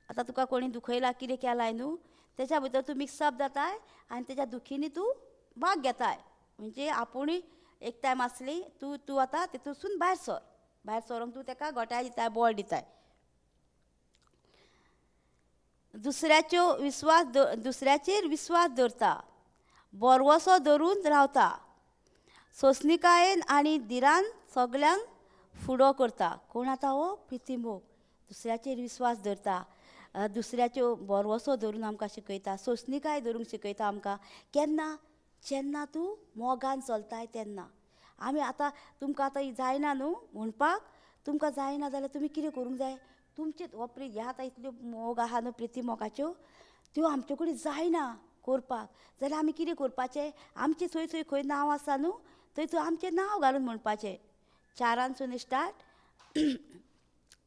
आतां तुका कोणी दुखयला कितें केलाय न्हू तेच्या भितर तूं मिक्स अप जाताय आनी तेच्या दुखीनी तूं भाग घेताय. म्हणजे आपुणूय एक टायम आसली तूं आतां तेतूंतसून भायर सरोंक तूं ताका घोटाय दिताय, बळ दिताय. दुसऱ्याचेर विस्वास दवरता, बोरवोसो धरून रावता, सोंसणिकायेन आनी धिरान सगल्यांक फुडो करता. कोण आतां हो प्रितीमोग दुसऱ्याचेर विस्वास दवरता, दुसऱ्याच्यो बोरवोसो धरून आमकां शिकयता, सोंसणिकाय धरूंक शिकयता आमकां. केन्ना जेन्ना तूं मोगान चलताय तेन्ना. आमी आतां तुमकां आतां जायना न्हू म्हणपाक, तुमकां जायना जाल्यार तुमी कितें करूंक जाय, तुमचे हो ह्या आतां इतल्यो मोग आहा न्हू प्रितीमोगाच्यो त्यो आमचे कडेन जायना करपाक जाल्यार आमी कितें करपाचें, आमचें थंय खंय नांव आसा न्हू थंय आमचें नांव घालून म्हणपाचें. 4 स्टार्ट.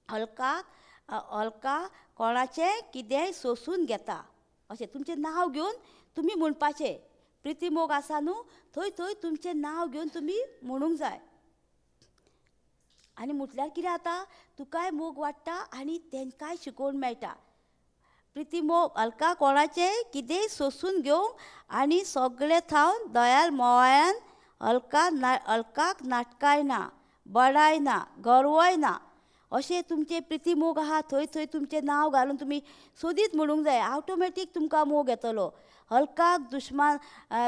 हलका कोणाचें कितेंय सोंसून घेता अशें तुमचें नांव घेवन तुमी म्हणपाचें. प्रितीमोग आसा न्हू थंय तुमचें नांव घेवन तुमी म्हणूंक जाय. आनी म्हटल्यार कितें जाता तुकाय मोग वाडटा आनी तांकांय शिकोवण मेळटा. प्रितीमोग हलका कोणाचें कितेंय सोंसून घेवंक आनी सगळें थावन दयाल मोवाळ्यान हलकाक नाटकाय ना, बडाय ना, गर्वय ना अशें तुमचें प्रितीमोग आहा थंय तुमचें नांव घालून तुमी सोदीत म्हणूंक जाय. ऑटोमॅटीक तुमकां मोग येतलो. हलकाक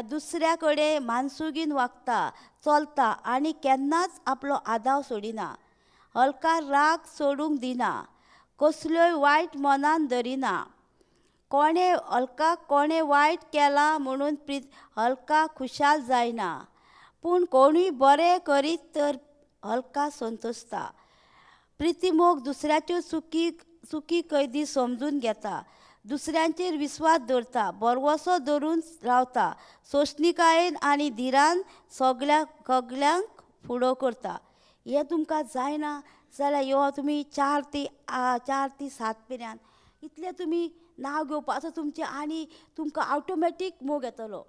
दुसऱ्या कडेन मानसुगीन वागता, चलता आनी केन्नाच आपलो आदाव सोडिना. हलका राग सोडूंक दिना, कसल्योय वायट मनान धरिना. कोणें वायट केलां म्हणून हलका खुशाल जायना, पूण कोणूय बरें करीत तर हलका संतोसता. प्रितीमोग दुसऱ्याच्यो चुकी कैदी समजून घेता, दुसऱ्यांचेर विस्वास दवरता, बोरवोसो धरून रावता, सोंसणिकायेन आनी धिरान सगल्यांक फुडो करता. हें तुमकां जायना जाल्यार ह्यो तुमी 4 ते 7 मेरेन इतले तुमी नांव घेवपाचो तुमचें आनी तुमकां ऑटोमॅटीक मोग येतलो.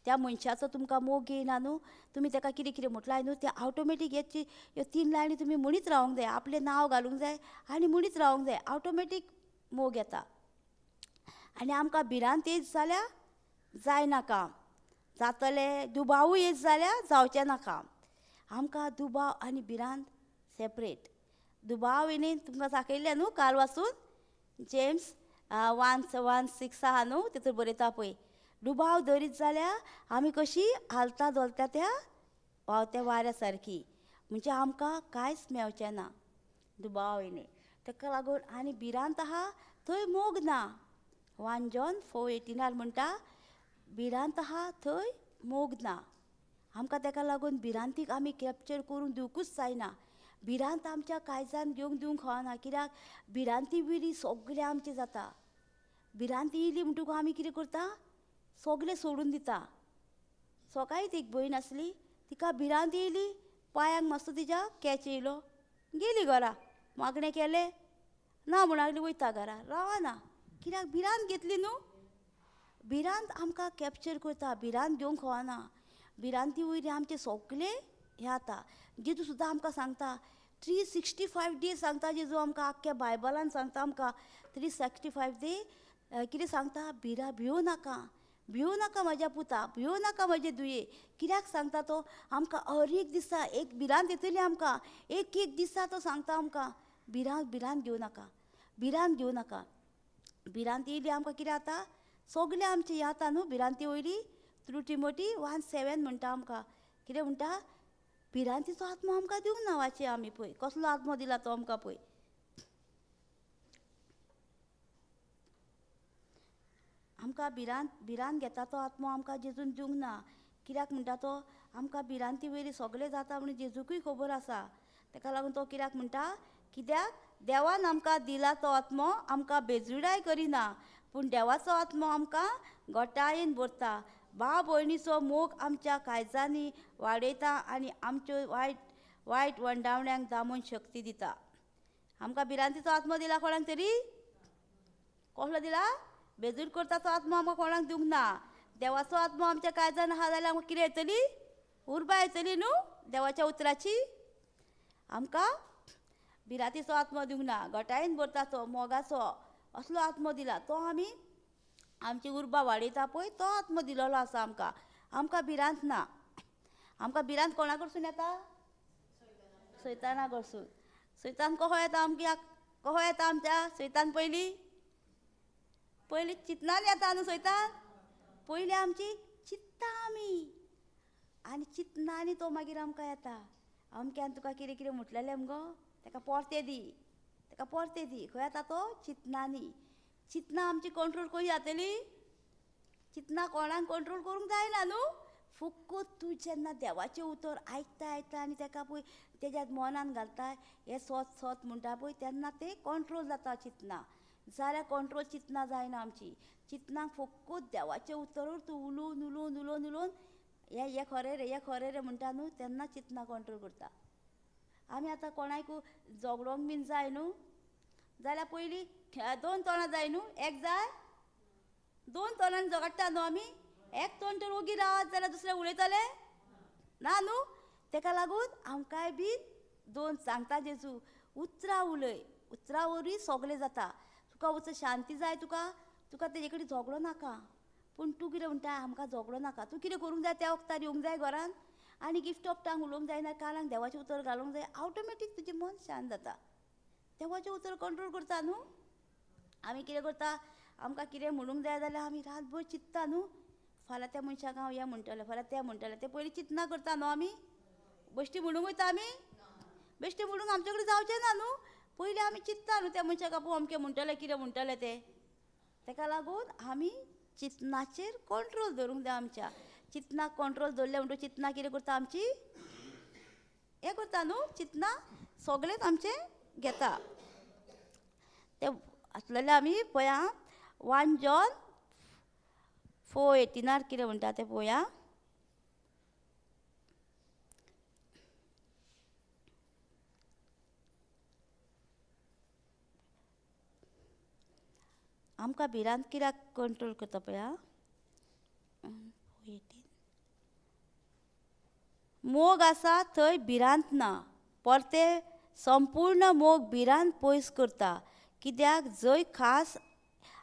त्या मनशाचो तुमकां मोग येयना न्हू, तुमी ताका कितें कितें म्हटलाय न्हू तें ऑटोमॅटीक ह्यो 3 लायनी तुमी म्हणीत रावंक जाय, आपलें नांव घालूंक जाय आनी म्हणीत रावंक जाय, ऑटोमॅटीक मोग येता. आनी आमकां भिरांत येयत जाल्यार जायनाका, जातलें दुबावूय येयत जाल्यार जावचें नाका. आमकां दुबाव आनी भिरांत सेपरेट. दुबाव येयन तुमकां दाखयलें न्हू काल वाचून, जेम्स 1:6 आहा न्हू तितूर बरयता पळय, दुबाव धरीत जाल्यार आमी कशीं हालता दोलता त्या व्हांवत्या वाऱ्या सारकी, म्हणजे आमकां कांयच मेवचें ना दुबाव येयन. ताका लागून आनी भिरांत आहा थंय मोग ना. 1 जॉन 4:18 म्हणटा भिरांत आहा थंय मोग ना. आमकां ताका लागून भिरांतीक आमी कॅप्चर करून दिवंकूच जायना. भिरांत आमच्या काळजान घेवंक दिवंक फावना, कित्याक भिरांती विरी सगळें आमचें जाता. भिरांती येयली म्हणटकूच आमी कितें करता, सगळें सोडून दिता. सकाळीच एक भयण आसली, तिका भिरांत येयली, पांयांक मातसो तिच्या कॅच येयलो, गेली घरा. मागणें केलें ना म्हणून लागली, वयता घरा, रावना. कित्याक भिरांत घेतली न्हू. भिरांत आमकां कॅप्चर करता, भिरांत घेवंक फावना. भिरांती वयली आमचें सगळें हें जाता. जेजू सुद्दां आमकां सांगता 365 days सांगता जेजू आमकां, आख्ख्या बायबलान सांगता आमकां 365 days कितें सांगता, भियो नाका, भियो नाका म्हाज्या पुता, भियो नाका म्हाजे दुये. कित्याक सांगता तो, आमकां हर एक दिसा एक भिरांत येतली आमकां, एक एक दिसा तो सांगता आमकां भिरांत घेवं नाका, भिरांत घेवं नाका. भिरांत येयली आमकां कितें जाता, सगळें आमचें हें जाता न्हू. भिरांती वयली 2 Timothy 1:7 म्हणटा आमकां, कितें म्हणटा, भिरांतीचो आत्मो आमकां दिवंक ना. वाचय आमी पळय कसलो आत्मो दिला तो आमकां पळय. आमकां भिरांत घेता तो आत्मो आमकां जेजून दिवंक ना. कित्याक म्हणटा तो, आमकां भिरांती वयली सगळें जाता म्हणून जेजूकूय खबर आसा. ताका लागून तो कित्याक म्हणटा, कित्याक देवान आमकां दिला तो आत्मो आमकां बेजूडाय करिना, पूण देवाचो आत्मो आमकां घोटायेन भरता. भाव भयणीचो मोग आमच्या काळजांनी वाडयता आनी आमच्यो वायट वंडावण्यांक दामून शक्ती दिता. आमकां भिरांतीचो आत्मो दिला कोणाक तरी, कसलो दिला, बेजूड करता तो आत्मो आमकां कोणाक दिवंक ना. देवाचो आत्मो आमच्या काळजान आहा जाल्यार आमकां कितें येतली, उर्बा येतली न्हू देवाच्या उतराची. आमकां भिरांतीचो आत्मो दिवंक ना, घोटायेन भरता तो मोगाचो असलो आत्मो दिला. तो आमी आमची उर्बा वाडयता पळय तो आत्मो दिलेलो आसा आमकां. आमकां भिरांत ना. आमकां भिरांत कोणा कडसून येता, सैताना कडसून. सैतान कसो येता कसो येता आमच्या सैतान, पयलीं चिंतनान येता न्हू सैतान. पयलीं आमची चिंत्ता आमी आनी चिंतनानी तो मागीर आमकां येता. अमक्यान तुका कितें कितें म्हटलेलें मगो, ताका परते दी, ताका परते दी. खंय येता तो, चिंतनानी. चिंतना आमची कंट्रोल कशी जातली, चिंतना कोणाक कंट्रोल करूंक जायना न्हू. फकत तूं जेन्ना देवाचें उतर आयकता आनी ताका पळय तेज्या मनान घालता, हें सत म्हणटा पळय, तेन्ना तें कंट्रोल जाता चिंतना. जाल्यार कंट्रोल चिंतना जायना आमची. चिंतनाक फकत देवाचें उतरूच तूं उलोवन हें खरें रे म्हणटा न्हू, तेन्ना चिंतना कंट्रोल करता. आमी आतां कोणाकूय झगडोंक बीन जाय न्हू जाल्यार पयलीं 2 तोंडां जाय न्हू, एक जाय, 2 तोंडांनी झगडटा न्हू आमी. एक तोंड तर ओगी रावत जाल्यार दुसरें उलयतले ना न्हू. ताका लागून आमकांय बीन 2 सांगता जेजू, उतरां उलय, उतरां वरवीं सगळें जाता. तुका उतर शांती जाय, तुका तेजे कडेन झगडो नाका. पूण तूं कितें म्हणटा, आमकां झगडो नाका. तूं कितें करूंक जाय, त्या वखदार येवंक जाय घरान आनी गिफ्ट ऑफ टांग उलोवंक जायना, कानाक देवाचें उतर घालूंक जाय. ऑटोमॅटीक तुजें मन शांत जाता. देवाचें उतर कंट्रोल करता न्हू. आमी कितें करता, आमकां कितें म्हणूंक जाय जाल्यार आमी रातभर चिंत्ता न्हू. फाल्यां त्या मनशाक हांव हें म्हणटलें, फाल्यां तें म्हणटलें. तें पयलीं चिंतना करता न्हू आमी. बेश्टी म्हणूंक वयता आमी, बेश्टी म्हणून आमचे कडेन जावचें ना न्हू. पयलीं आमी चिंत्ता न्हू त्या मनशाक आपूण अमकें म्हणटलें, कितें म्हणटलें तें. ताका लागून आमी चिंतनाचेर कंट्रोल दवरूंक जाय आमच्या. चिंतनाक कंट्रोल दवरलें म्हणटूच चिंतना कितें करता आमची, हें करता न्हू, चिंतना सगळेंच आमचें घेता. तें आसलेलें आमी पळया 1 John 4:18 कितें म्हणटा तें पळोवया. आमकां भिरांत कित्याक कंट्रोल करता पळय आं. मोग आसा थंय भिरांत ना. परते संपूर्ण मोग भिरांत पयस करता. कित्याक जंय खास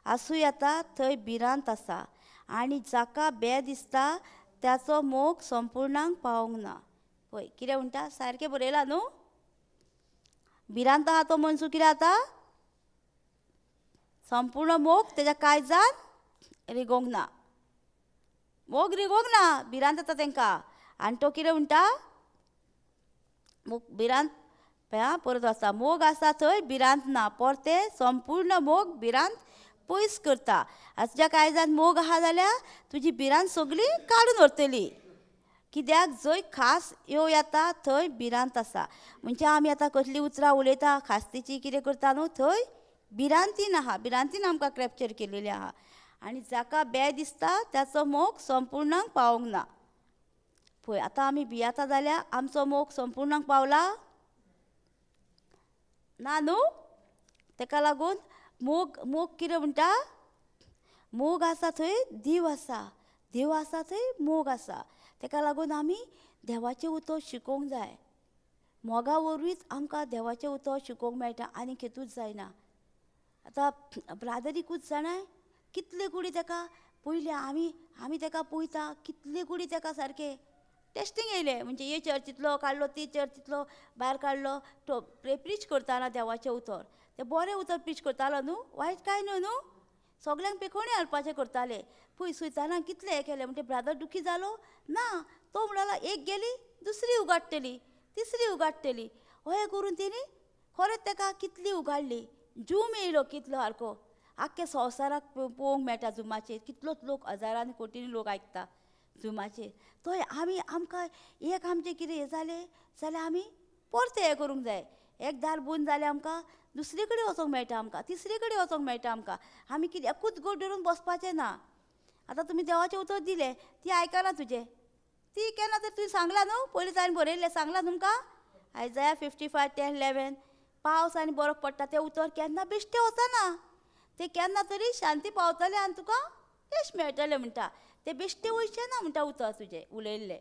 आसूं येता थंय भिरांत आसा आनी जाका बे दिसता त्याचो मोग संपूर्णांक पावोंक ना. पळय कितें म्हणटा, सारकें बरयलां न्हू. भिरांत आहा तो मनसूर कितें जाता, संपूर्ण मोग तेज्या काळजांत रिगोंक ना. मोग रिगोंक ना, भिरांत जाता तांकां. आनी तो कितें म्हणटा, मोग भिरांत पळय आं परत आसा, मोग आसा थंय भिरांत ना. परते संपूर्ण मोग भिरांत पयस करता. तुज्या काळजांत मोग आहा जाल्यार तुजी भिरांत सगळी काडून व्हरतली. कित्याक जंय खास येव येता थंय भिरांत आसा. म्हणजे आमी आतां कसलीं उतरां उलयता खास्तीची कितें करता न्हू, थंय भिरांतीन आहा, भिरांतीन आमकां कॅप्चर केलेली आहा. आनी जाका बे दिसता त्याचो मोग संपूर्णांक पावोंक ना. पळय आतां आमी भियेता जाल्यार आमचो मोग संपूर्णांक पावला ना न्हू. ताका लागून मोग मोग कितें म्हणटा, मोग आसा थंय देव आसा, देव आसा थंय मोग आसा. ताका लागून आमी देवाचें उतर शिकोवंक जाय. मोगा वरवींच आमकां देवाचें उतर शिकोवंक मेळटा, आनी खितूच जायना. आतां ब्रादरीकूच जाणाय कितले कुडी ताका पयलीं आमी ताका पळयता कितले कुडी ताका सारके टेस्टींग येयले. म्हणजे हे चर्चींतलो काडलो, ती चर्चींतलो भायर काडलो, तो प्रीच करताना देवाचें उतर. तें बरें उतर प्रीच करतालो न्हू, वायट कांय न्हू न्हू. सगल्यांक पेखोणी हाडपाचें करताले. पळय सुयतानान कितलें हें केलें. म्हणजे ब्रादर दुखी जालो ना, तो म्हणलो एक गेली दुसरी उगाडटली, तिसरी उगाडटली. अशें करून तेणी खरेंच ताका कितली उगाडली. जूम येयलो कितलो सारको. आख्ख्या संवसाराक पळोवंक मेळटा जुमाचेर. कितलोच लोक हजारांनी कोटींनी लोक आयकता जुमाचेर. थंय आमकां एक आमचें कितें हें जालें जाल्यार आमी परतें हें करूंक जाय. एक दार बंद जालें आमकां दुसरे कडेन वचोंक मेळटा, आमकां तिसरे कडेन वचोंक मेळटा. आमकां आमी कितें एकूच गोट धरून बसपाचें ना. आतां तुमी देवाचें उतर दिलें, ती आयकना तुजें. ती केन्ना तर तुवें सांगलां न्हू, पयलींच हांवें बरयल्लें सांगलां तुमकां. आयजाया 55:10-11 पावस आनी बरफ पडटा तें उतर केन्ना बेश्टें वचना. तें केन्ना तरी शांती पावतलें आनी तुका यश मेळटलें म्हणटा. तें बेश्टें वयचें ना म्हणटा उतर तुजें उलयल्लें.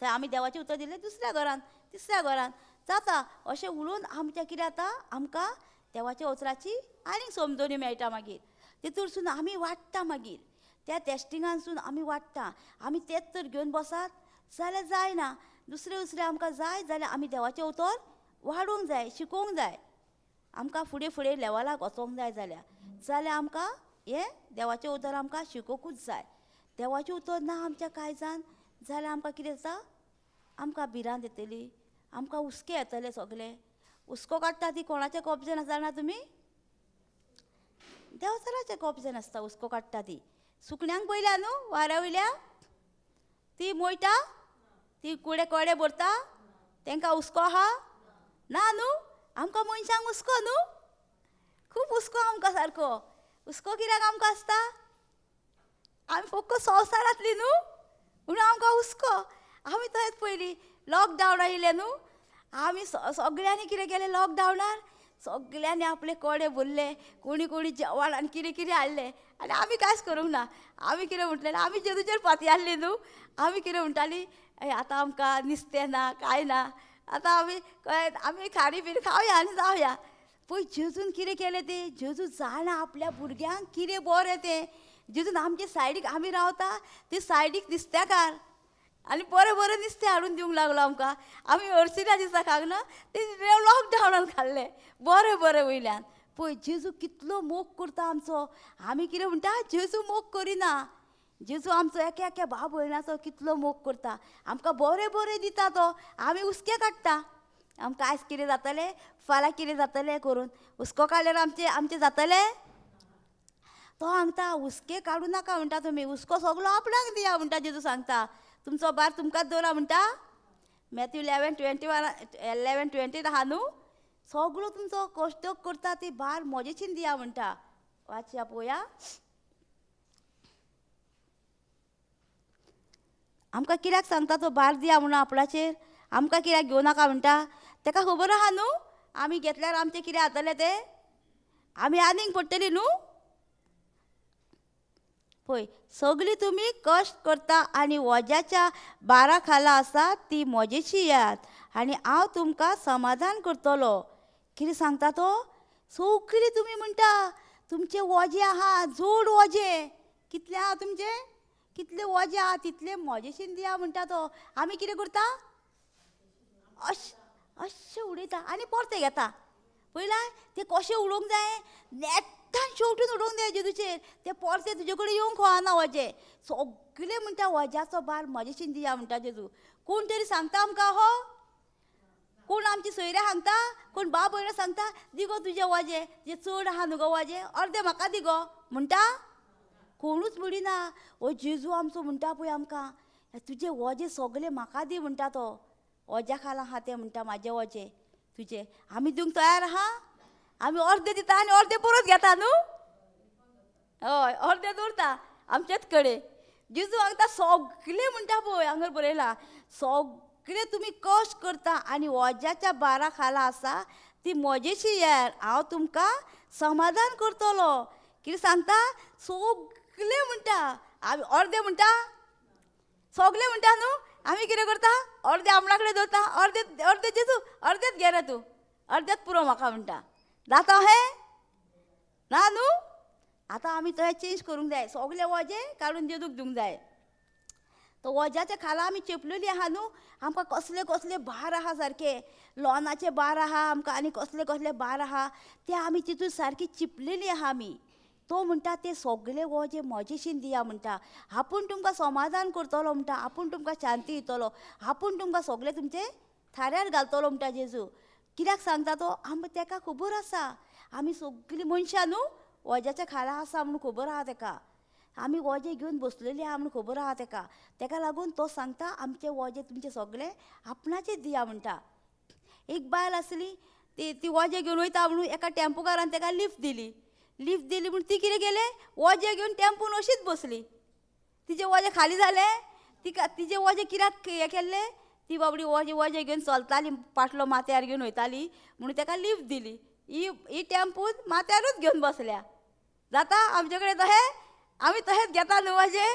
थंय आमी देवाचें उतर दिलें दुसऱ्या घरान तिसऱ्या घरान जाता. अशें उलोवन आमचें कितें जाता, आमकां देवाच्या उतराची आनीक समजोनी मेळटा. मागीर तितूरसून आमी वाडटा. मागीर त्या टेस्टिंगानसून आमी वाडटा. आमी तेंच तर घेवन बसात जाल्यार जायना. दुसरें दुसरें आमकां जाय जाल्यार आमी देवाचें उतर वाडोवंक जाय, शिकोवंक जाय. आमकां फुडें फुडें लेवलाक वचोंक जाय जाल्यार आमकां हें देवाचें उतर आमकां शिकोवंकूच जाय. देवाचें उतर ना आमच्या काळजान जाल्यार आमकां कितें जाता, आमकां भिरांत येतली, आमकां हुस्कें येतलें सगलें. हुस्को काडटा ती कोणाचें कॉपजेन जाणा तुमी, देंवचाराचें कॉपजेन आसता. हुस्को काडटा ती सुकण्यांक पयल्या न्हू वाऱ्या वयल्या, ती मोयटा, ती कुडे कोडे भरता, तांकां हुस्को आहा ना न्हू. आमकां मनशांक हुस्को न्हू, खूब हुस्को आमकां सारको. हुस्को कित्याक आमकां आसता, आमी फकत संवसारांतली न्हू म्हणून आमकां हुस्को. आमी थंयच पयलीं लॉकडावन आयिल्लें न्हू, आमी सगळ्यांनी कितें केलें लॉकडावनार, सगळ्यांनी आपले कोडे भरले, कोणी कोणी जेवण आनी कितें कितें हाडलें. आनी आमी कांयच करूंक ना. आमी कितें म्हटलें, आमी जेजूचेर फाती हाडली न्हू. आमी कितें म्हणटालीं, आतां आमकां नुस्तें ना कांय ना, आतां आमी खारी बिरी खावया आनी जावया. पळय जेजून कितें केलें तें, जेजू जाणा आपल्या भुरग्यांक कितें बरें तें. जेजून आमचे सायडीक आमी रावता ती सायडीक नुस्तेकार आनी बरें बरें नुस्तें हाडून दिवंक लागलो आमकां. आमी हरशिल्या दिसा खावंक ना, ते लॉकडावनान खाल्लें बरें बरें वयल्यान. पळय जेजू कितलो मोग करता आमचो. आमी कितें म्हणटा, जेजू मोग करिना. जेजू आमचो एका एका भाव भयणाचो कितलो मोग करता, आमकां बरें बरें दिता तो. आमी हुस्कें काडटा, आमकां आयज कितें जातलें फाल्यां कितें जातलें करून. हुस्को काडल्यार आमचें जातलें. तो सांगता हुस्कें काडूं नाका म्हणटा तुमी, हुस्को सगलो आपणाक दिया म्हणटा जेजू सांगता. तुमचो भार तुमकांच दवरा म्हणटा. मॅथ्यू 11:20 आहा न्हू. सगलो तुमचो कश्ट करता ती भार म्हजेशीन दिया म्हणटा. वाचया पळोवया. आमकां कित्याक सांगता तो भार दिया म्हणून आपणाचेर, आमकां कित्याक घेवं नाका म्हणटा. ताका खबर आहा न्हू आमी घेतल्यार आमचें कितें जातलें तें, आमी आनीक पडटलीं न्हू. पळय सगळी तुमी कश्ट करता आनी वज्याच्या बारा खाला आसा ती मजेची याद आनी हांव तुमकां समाधान करतलो. कितें सांगता तो? सगळी तुमी म्हणटा तुमचे वजे आहा जोड वजे कितले आहा तुमचे, कितले वजे आहा तितले मजेशीन दिया म्हणटा तो. आमी कितें करता? अशें उडयता आनी परते घेता. पळयलां ते कशें उडोवंक जाय, नेट्टान शेवटून उडोवंक जाय जेजूचेर. ते परते तुजे कडेन येवंक कळना वजे. सगळे म्हणटा वज्याचो बार मजेशीन दिया म्हणटा जेजू. कोण तरी सांगता आमकां हो? कोण आमची सोयऱ्या सांगता? कोण बाब भयणां सांगता दी गो तुजे वजे, जे चड आहा न्हू गो वजे, अर्दे म्हाका दी गो म्हणटा? कोणूच म्हणिना. हो जेजू आमचो म्हणटा पळय आमकां, तुजे वजे सगळे म्हाका दी म्हणटा तो. वज्या खाला आहा ते म्हणटा म्हाजे वजे तुजे. आमी दिवंक तयार आहा? आमी अर्दे दिता आनी अर्दे परत घेता न्हू. हय अर्दे दवरता आमचेच कडेन. जेजू सांगता सगळे म्हणटा पळय हांगर बरयला, सगळे तुमी कश्ट करता आनी वज्याच्या बारा खाला आसा ती मजेशी यार हांव तुमकां समाधान करतलो. कितें सांगता? सगळे म्हणटा. आमी अर्दे म्हणटा, सगळे म्हणटा न्हू. आमी कितें करता? अर्दे आपणा कडेन दवरता, अर्दे अर्दे जेजू अर्देच घे रे तूं, अर्देच पुरो म्हाका म्हणटा. जाता हें? ना न्हू. आतां आमी तशें चेंज करूंक जाय. सगळे वजे काडून जेजूक दिवंक जाय. तो वज्याच्या खाला आमी चेपलेली आहा न्हू. आमकां कसले कसले बार आहा सारके, लॉनाचे बार आहा आमकां आनी कसले कसले बार आहा ते आमी तितून सारकी चिपलेली आहा आमी. तो म्हणटा ते सगळे वजे मजेशीन दिया म्हणटा. आपूण तुमकां समाधान करतलो म्हणटा, आपूण तुमकां शांती दितलो, आपूण तुमकां सगळे तुमचे थाऱ्यार घालतलो म्हणटा जेजू. कित्याक सांगता तो? आमी तेका खबर आसा आमी सगळीं मनशां न्हू वज्याच्या खाला आसा म्हणून खबर आहा तेका. आमी वजे घेवन बसलेली आहा म्हणून खबर आहा तेका. तेका लागून तो सांगता आमचे वजे तुमचे सगळे आपणाचेच दिया म्हणटा. एक बायल आसली ती वजे घेवन वयता म्हणून एका टेम्पोकारान तेका लिफ्ट दिली. लिफ्ट दिली म्हणून ती कितें केलें? वजे घेवन टेम्पोन अशीच बसली. तिचे वजे खाली जालें. तिचे वजे कित्याक हें केल्लें? ती बाबडी वजे घेवन चलताली, पाटलो माथ्यार घेवन वयताली म्हणून तेका लिफ्ट दिली. ही टेम्पून माथ्यारूच घेवन बसल्या. जाता आमचे कडेन तशें? आमी तशेंच घेता न्हू वजे,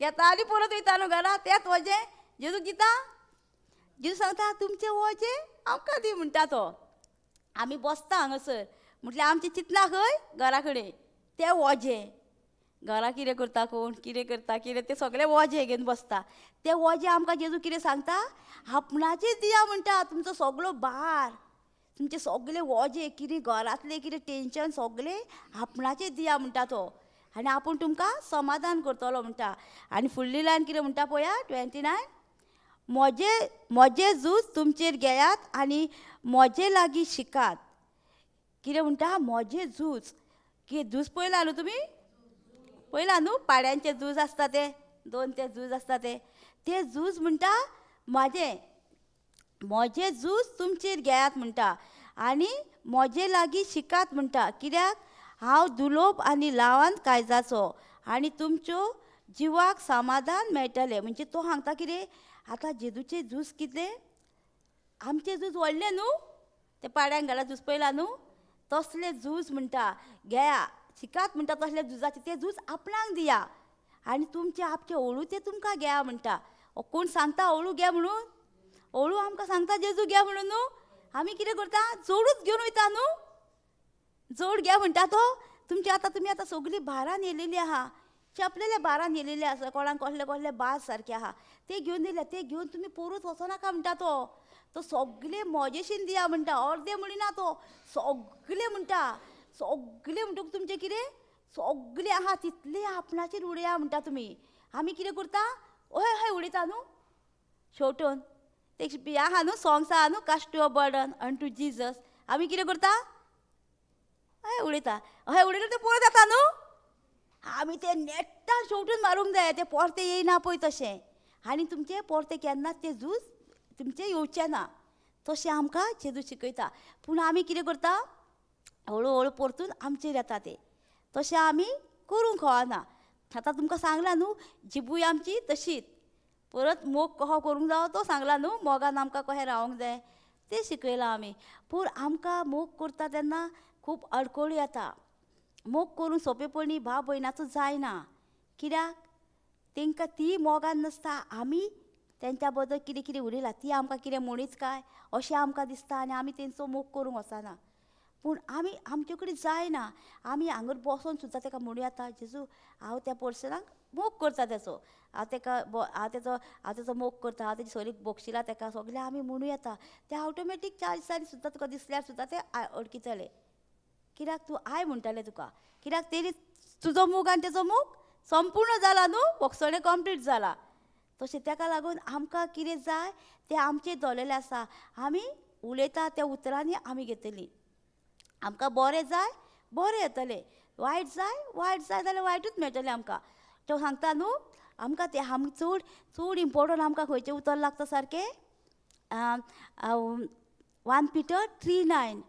घेता आनी परत वयता न्हू घरा. तेच वजे जेजूक दिता. जेजू सांगता तुमचे वजे आमकां दी म्हणटा तो. आमी बसता हांगासर म्हटल्यार आमचें चिंतना खंय? घरा कडेन. ते वजे घरा कितें करता, कोण कितें करता, कितें ते सगळे वजे घेवन बसता. ते वजे आमकां जेजू कितें सांगता? आपणाचेच दिया म्हणटा. तुमचो सगळो बार, तुमचे सगळे वजे कितें घरांतले कितें टेंशन सगळे आपणाचेच दिया म्हणटा तो. आनी आपूण तुमकां समाधान करतलो म्हणटा. आनी फुडली लायन कितें म्हणटा पळया 29. म्हजे झूज तुमचेर घेयात आनी म्हजे लागीं शिकात. कितें म्हणटा? म्हजे झूज. कितें झूज पळयला न्हू तुमी? पळयला न्हू पाड्यांचे झूज आसता ते 2 ते झूज आसता ते झूज म्हणटा म्हजे झूज तुमचेर घेयात म्हणटा आनी म्हजे लागीं शिकात म्हणटा. कित्याक? हांव दुलोप आनी लावांत काळजाचो आनी तुमच्यो जिवाक समाधान मेळटलें. म्हणजे तो सांगता कितें? आतां जेजूचे झूज कितले? आमचे झूज व्हडले न्हू. ते पाड्यांक घाला झूज पळयला न्हू. तसले झूज म्हणटा घेया, शिकात म्हणटा तसले झुजाचे. ते झूज आपणाक दिया आनी तुमचे आपचे हळू ते तुमकां घेया म्हणटा. कोण सांगता हळू घे म्हणून? हळू आमकां सांगता जेजू घे म्हणून न्हू. आमी कितें करता? जोडूच घेवन वयता न्हू. जोड घे म्हणटा तो. तुमी आतां सगळीं बारान येयलेलीं आहा, चपलेले बारान येयलेले आसा. कोणाक कसले कसले बार सारके आहा ते घेवन येयले. ते घेवन तुमी परत वचनाका म्हणटा तो. तो सगळे मजेशीन दिया म्हणटा. अर्दे म्हणिना तो, सगळे म्हणटा. सगळे म्हणटकूच तुमचे कितें? सगळे आहा तितले आपणाचेर उडया म्हणटा तुमी. आमी कितें करता? हय हय उडयता न्हू. शेवटून ते आहा न्हू सॉंग्स आहा न्हू, cast your burden unto Jesus. आमी कितें करता? हय उडयता. हय उडयता ते परत येता न्हू. आमी ते नेट्टान शेवटून मारूंक जाय. ते परते येयना पळय तशें. आनी तुमचे परते केन्नाच ते झूज तुमचे येवचे ना. तशें आमकां जेजू शिकयता. पूण आमी कितें करता? हळू हळू परतून आमचेर येता ते. तशें आमी करूंक कळना. आतां तुमकां सांगलां न्हू जिबूय आमची तशीच. परत मोग कसो करूंक जावो तो सांगला न्हू. मोगान आमकां कशें रावंक जाय तें शिकयलां आमी. पूण आमकां मोग करता तेन्ना खूब अडखळी येता. मोग करून सोंपेपणी भाव भयणाचो जायना. कित्याक तांकां ती मोगान नासता. आमी तेंच्या बद्दल कितें कितें उलयलां ती आमकां कितें म्हणीच काय अशें आमकां दिसता आनी आमी तेंचो मोग करूंक वचना. पूण आमी आमचे कडेन जायना. आमी हांगर बसोन सुद्दां ताका म्हणूं येता जेजू हांव त्या पर्सनाक मोग करता तेचो, हांव तेचो मोग करता, हांव तेजी सगळीं बक्षिलां ताका सगलें आमी म्हणूं येता. तें ऑटोमॅटीक 4 दिसांनी सुद्दां तुका दिसल्यार सुद्दां तें अडकितलें. कित्याक तूं आय म्हणटलें तुका. कित्याक तेणी तुजो मोग आनी तेजो मोग संपूर्ण जाला न्हू, भोगसणें कंप्लीट जाला. तशें ताका लागून आमकां कितें जाय तें आमचें धरलेलें आसा. आमी उलयता त्या उतरांनी आमी घेतलीं. आमकां बरें जाय बरें येतलें, वायट जाय जाल्यार वायटूच मेळटलें आमकां. तो सांगता न्हू आमकां तें चड चड इम्पोर्टंट आमकां खंयचें उतर लागता सारकें 1 Peter 3:9.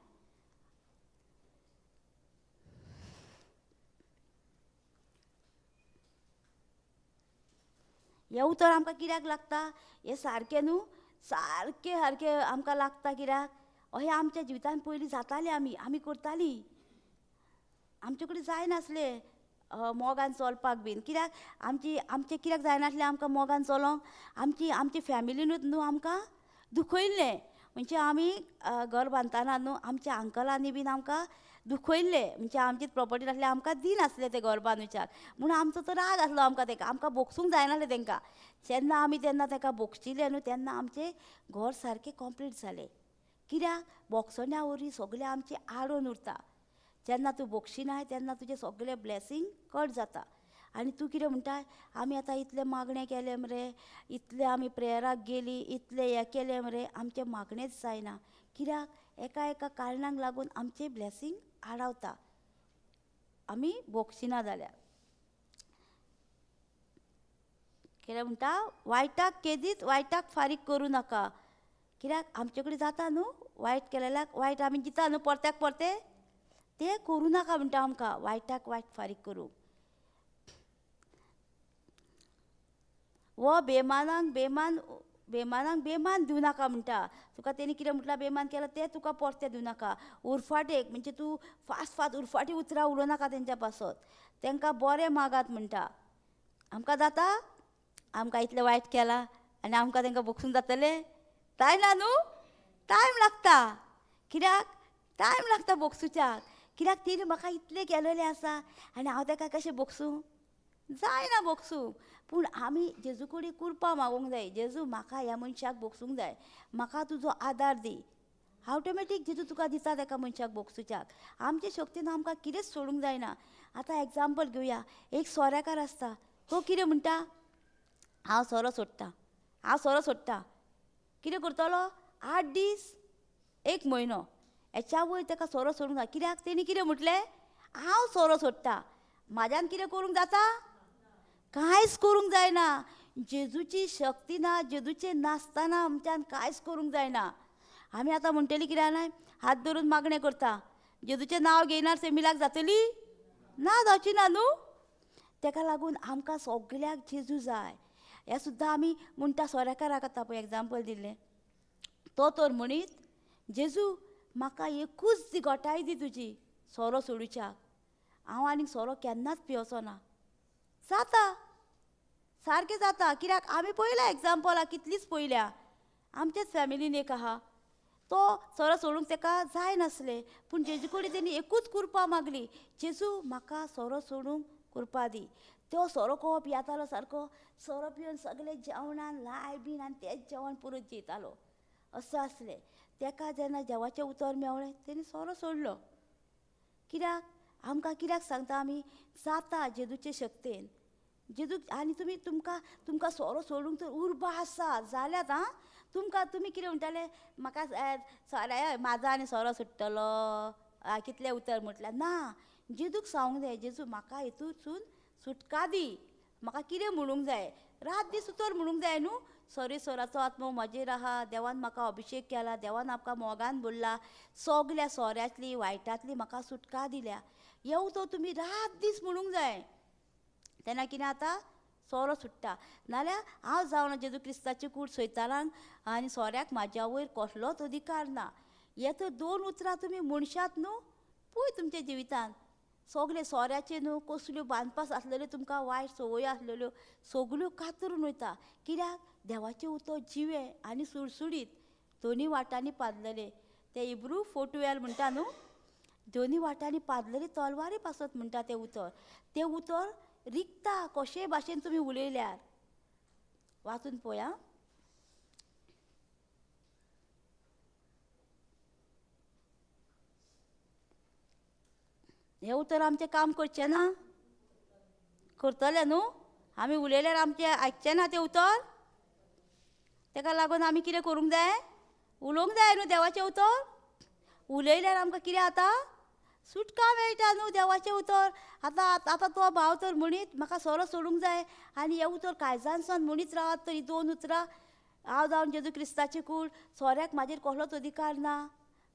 हें उतर आमकां कित्याक लागता? हें सारकें न्हू, सारकें सारकें आमकां लागता. कित्याक अहें आमच्या जिवितान पयलीं जातालें, आमी करतालीं. आमचे कडेन जायनासलें मोगान चलपाक बीन. कित्याक आमचें कित्याक जायनासलें आमकां मोगान चलोंक? आमची फॅमिलीनूच न्हू आमकां दुखयल्लें. म्हणजे आमी घर बांदतना न्हू आमच्या अंकलांनी बीन आमकां दुखयल्लें. म्हणजे आमचीच प्रॉपर्टी नासली, आमकां दिनासलें तें घर बांदूच्याक. म्हणून आमचो तो राग आसलो आमकां ताका. आमकां भोगसूंक जायनासलें तांकां. जेन्ना आमी ताका भोगशिल्लें न्हू तेन्ना आमचें घर सारकें कंप्लीट जालें. कित्याक भोगसण्या वरवीं सगलें आमचें आडोन उरता. जेन्ना तूं भोगशिनाय तेन्ना तुजें सगलें ब्लॅसींग कट जाता. आनी तूं कितें म्हणटाय आमी आतां इतलें मागणें केलें मरे, इतलें आमी प्रेयराक गेलीं, इतलें हें केलें मरे, आमचें मागणेंच जायना. कित्याक एका कारणांक लागून आमचें ब्लॅसींग आडावता आमी भोगशिना जाल्यार. कितें म्हणटा वायटाक केदीच वायटाक फारीक करूं नाका. कित्याक आमचे कडेन जाता न्हू वायट केलेल्याक वायट आमी दिता न्हू परत्याक परतें, तें करूं नाका म्हणटा आमकां वायटाक वायट फारीक करूंक. वो बेमानांक बेमान दिवं नाका म्हणटा. तुका तेणी कितें म्हटलां बेमान केलां तें तुका परतें दिवं नाका. उरफाटेक म्हणजे तूं फास्ट उरफाटी उतरां उलोवं नाका तेंच्या पासत. तांकां बरें मागात म्हणटा. आमकां जाता आमकां इतलें वायट केलां आनी आमकां तांकां भोगसूंक जातलें? जायना न्हू, टायम लागता. कित्याक टायम लागता भोगसुच्याक. कित्याक तेणी म्हाका इतलें केलेलें आसा आनी हांव ताका कशें भोगसूं? जायना भोगसूंक. पूण आमी जेजू कडेन कृपा मागूंक जाय. जेजू म्हाका ह्या मनशाक भोगसूंक जाय, म्हाका तुजो आदार दी. ऑटोमॅटीक जेजू तुका दिता ताका मनशाक भोगसुच्याक. आमचे शक्तीन आमकां कितेंच सोडूंक जायना. आतां एग्जाम्पल घेवया. एक सोऱ्याकार आसता, तो कितें म्हणटा हांव सोरो सोडटा. कितें करतलो 8 दीस 1 म्हयनो हेच्या वयर ताका सोरो सोडूंक जाय. कित्याक तेणी कितें म्हटलें हांव सोरो सोडटा. म्हाज्यान कितें करूंक जाता? कांयच करूंक जायना. जेजूची शक्ती ना, जेजूचें नासतना आमच्यान कांयच करूंक जायना. आमी आतां म्हणटलीं कितें जाणाय हात धरून मागणें करता, जेजूचें नांव घेयनार सेमिलाक जातली? ना जावची ना न्हू. ताका लागून आमकां सगल्याक जेजू जाय. हें सुद्दां आमी म्हणटा सोऱ्याकाराक आतां पळय एग्जाम्पल दिल्लें. तो तर म्हणीत जेजू म्हाका एकूच दी घोटाय दी तुजी सोरो सोडूच्याक. हांव आनीक सोरो केन्नाच पिवचो ना. जाता सारकें जाता. कित्याक आमी पळयल्या एग्जाम्पलां कितलींच पळयल्या. आमचेच फॅमिलीन एक आहा, तो सोरो सोडूंक ताका जाय नासलें. पूण जेजू कडेन तेणी एकूच कृपा मागली, जेजू म्हाका सोरो सोडूंक कृपा दी. तो सोरो कवप येतालो सारको, सोरो पिवन सगलें जेवणान लाय बीन आनी तेंच जेवण परत जेयतालो. असो आसलें. ताका जेन्ना देवाचें उतर मेवलें तेणी सोरो सोडलो. कित्याक आमकां कित्याक सांगता आमी जाता जेजूचे शक्तीन. जेजू आनी तुमकां सोरो सोडूंक तर उर्बा आसा जाल्यात आं. तुमी कितें म्हणटाले म्हाका सोऱ्या म्हाजो आनी सोरो सुट्टलो कितलें उतर म्हटल्यार ना. जेजूक सांगूंक जाय जेजू म्हाका हितूनसून सुटका दी. म्हाका कितें म्हणूंक जाय? रात दीस उतर म्हणूंक जाय न्हू. सोराचो आत्मो म्हजेर आहा, देवान म्हाका अभिशेक केला, देवान म्हाका मोगान भरला, सगल्या सोऱ्यांतली वायटांतली म्हाका सुटका दिल्या. हे उतर तुमी रात दीस म्हणूंक जाय. तेन्ना कितें जाता सोरो सुट्टा. नाल्यार हांव जावं जेजू क्रिस्ताची कूड सयतानाक आनी सोऱ्याक म्हाज्या वयर कसलोच अधिकार ना. हे तर 2 उतरां तुमी म्हणशात न्हू पळय तुमच्या जिवितान सगळे सोऱ्याचे न्हू कसल्यो बांदपास आसलेल्यो तुमकां वायट संवय आसलेल्यो सगल्यो कातरून वयता. कित्याक देवाचें उतर जिवें आनी सुळसुळीत दोनी वाटांनी पाजलेले. ते इब्रू 4:12 म्हणटा न्हू, दोनी वाटांनी पाजलेले तलवारी पासत म्हणटा तें उतर. तें उतर रिगता कशेय भाशेन तुमी उलयल्यार. वाचून पळया. हें उतर आमचें काम करचें ना? करतले न्हू? आमी उलयल्यार आमचें आयकचें ना तें उतर? तेका लागून आमी कितें करूंक जाय? उलोवंक जाय न्हू देवाचें उतर? उलयल्यार आमकां कितें जाता? सुटका मेळटा न्हू देवाचें उतर. आतां तो भाव तर म्हणीत म्हाका सोरो सोडूंक जाय आनी हें उतर कायजानसान म्हणीत रावत तर ही 2 उतरां हांव जावन जेजू क्रिस्ताची कूड सोऱ्याक म्हाजेर कसलोच अधिकार ना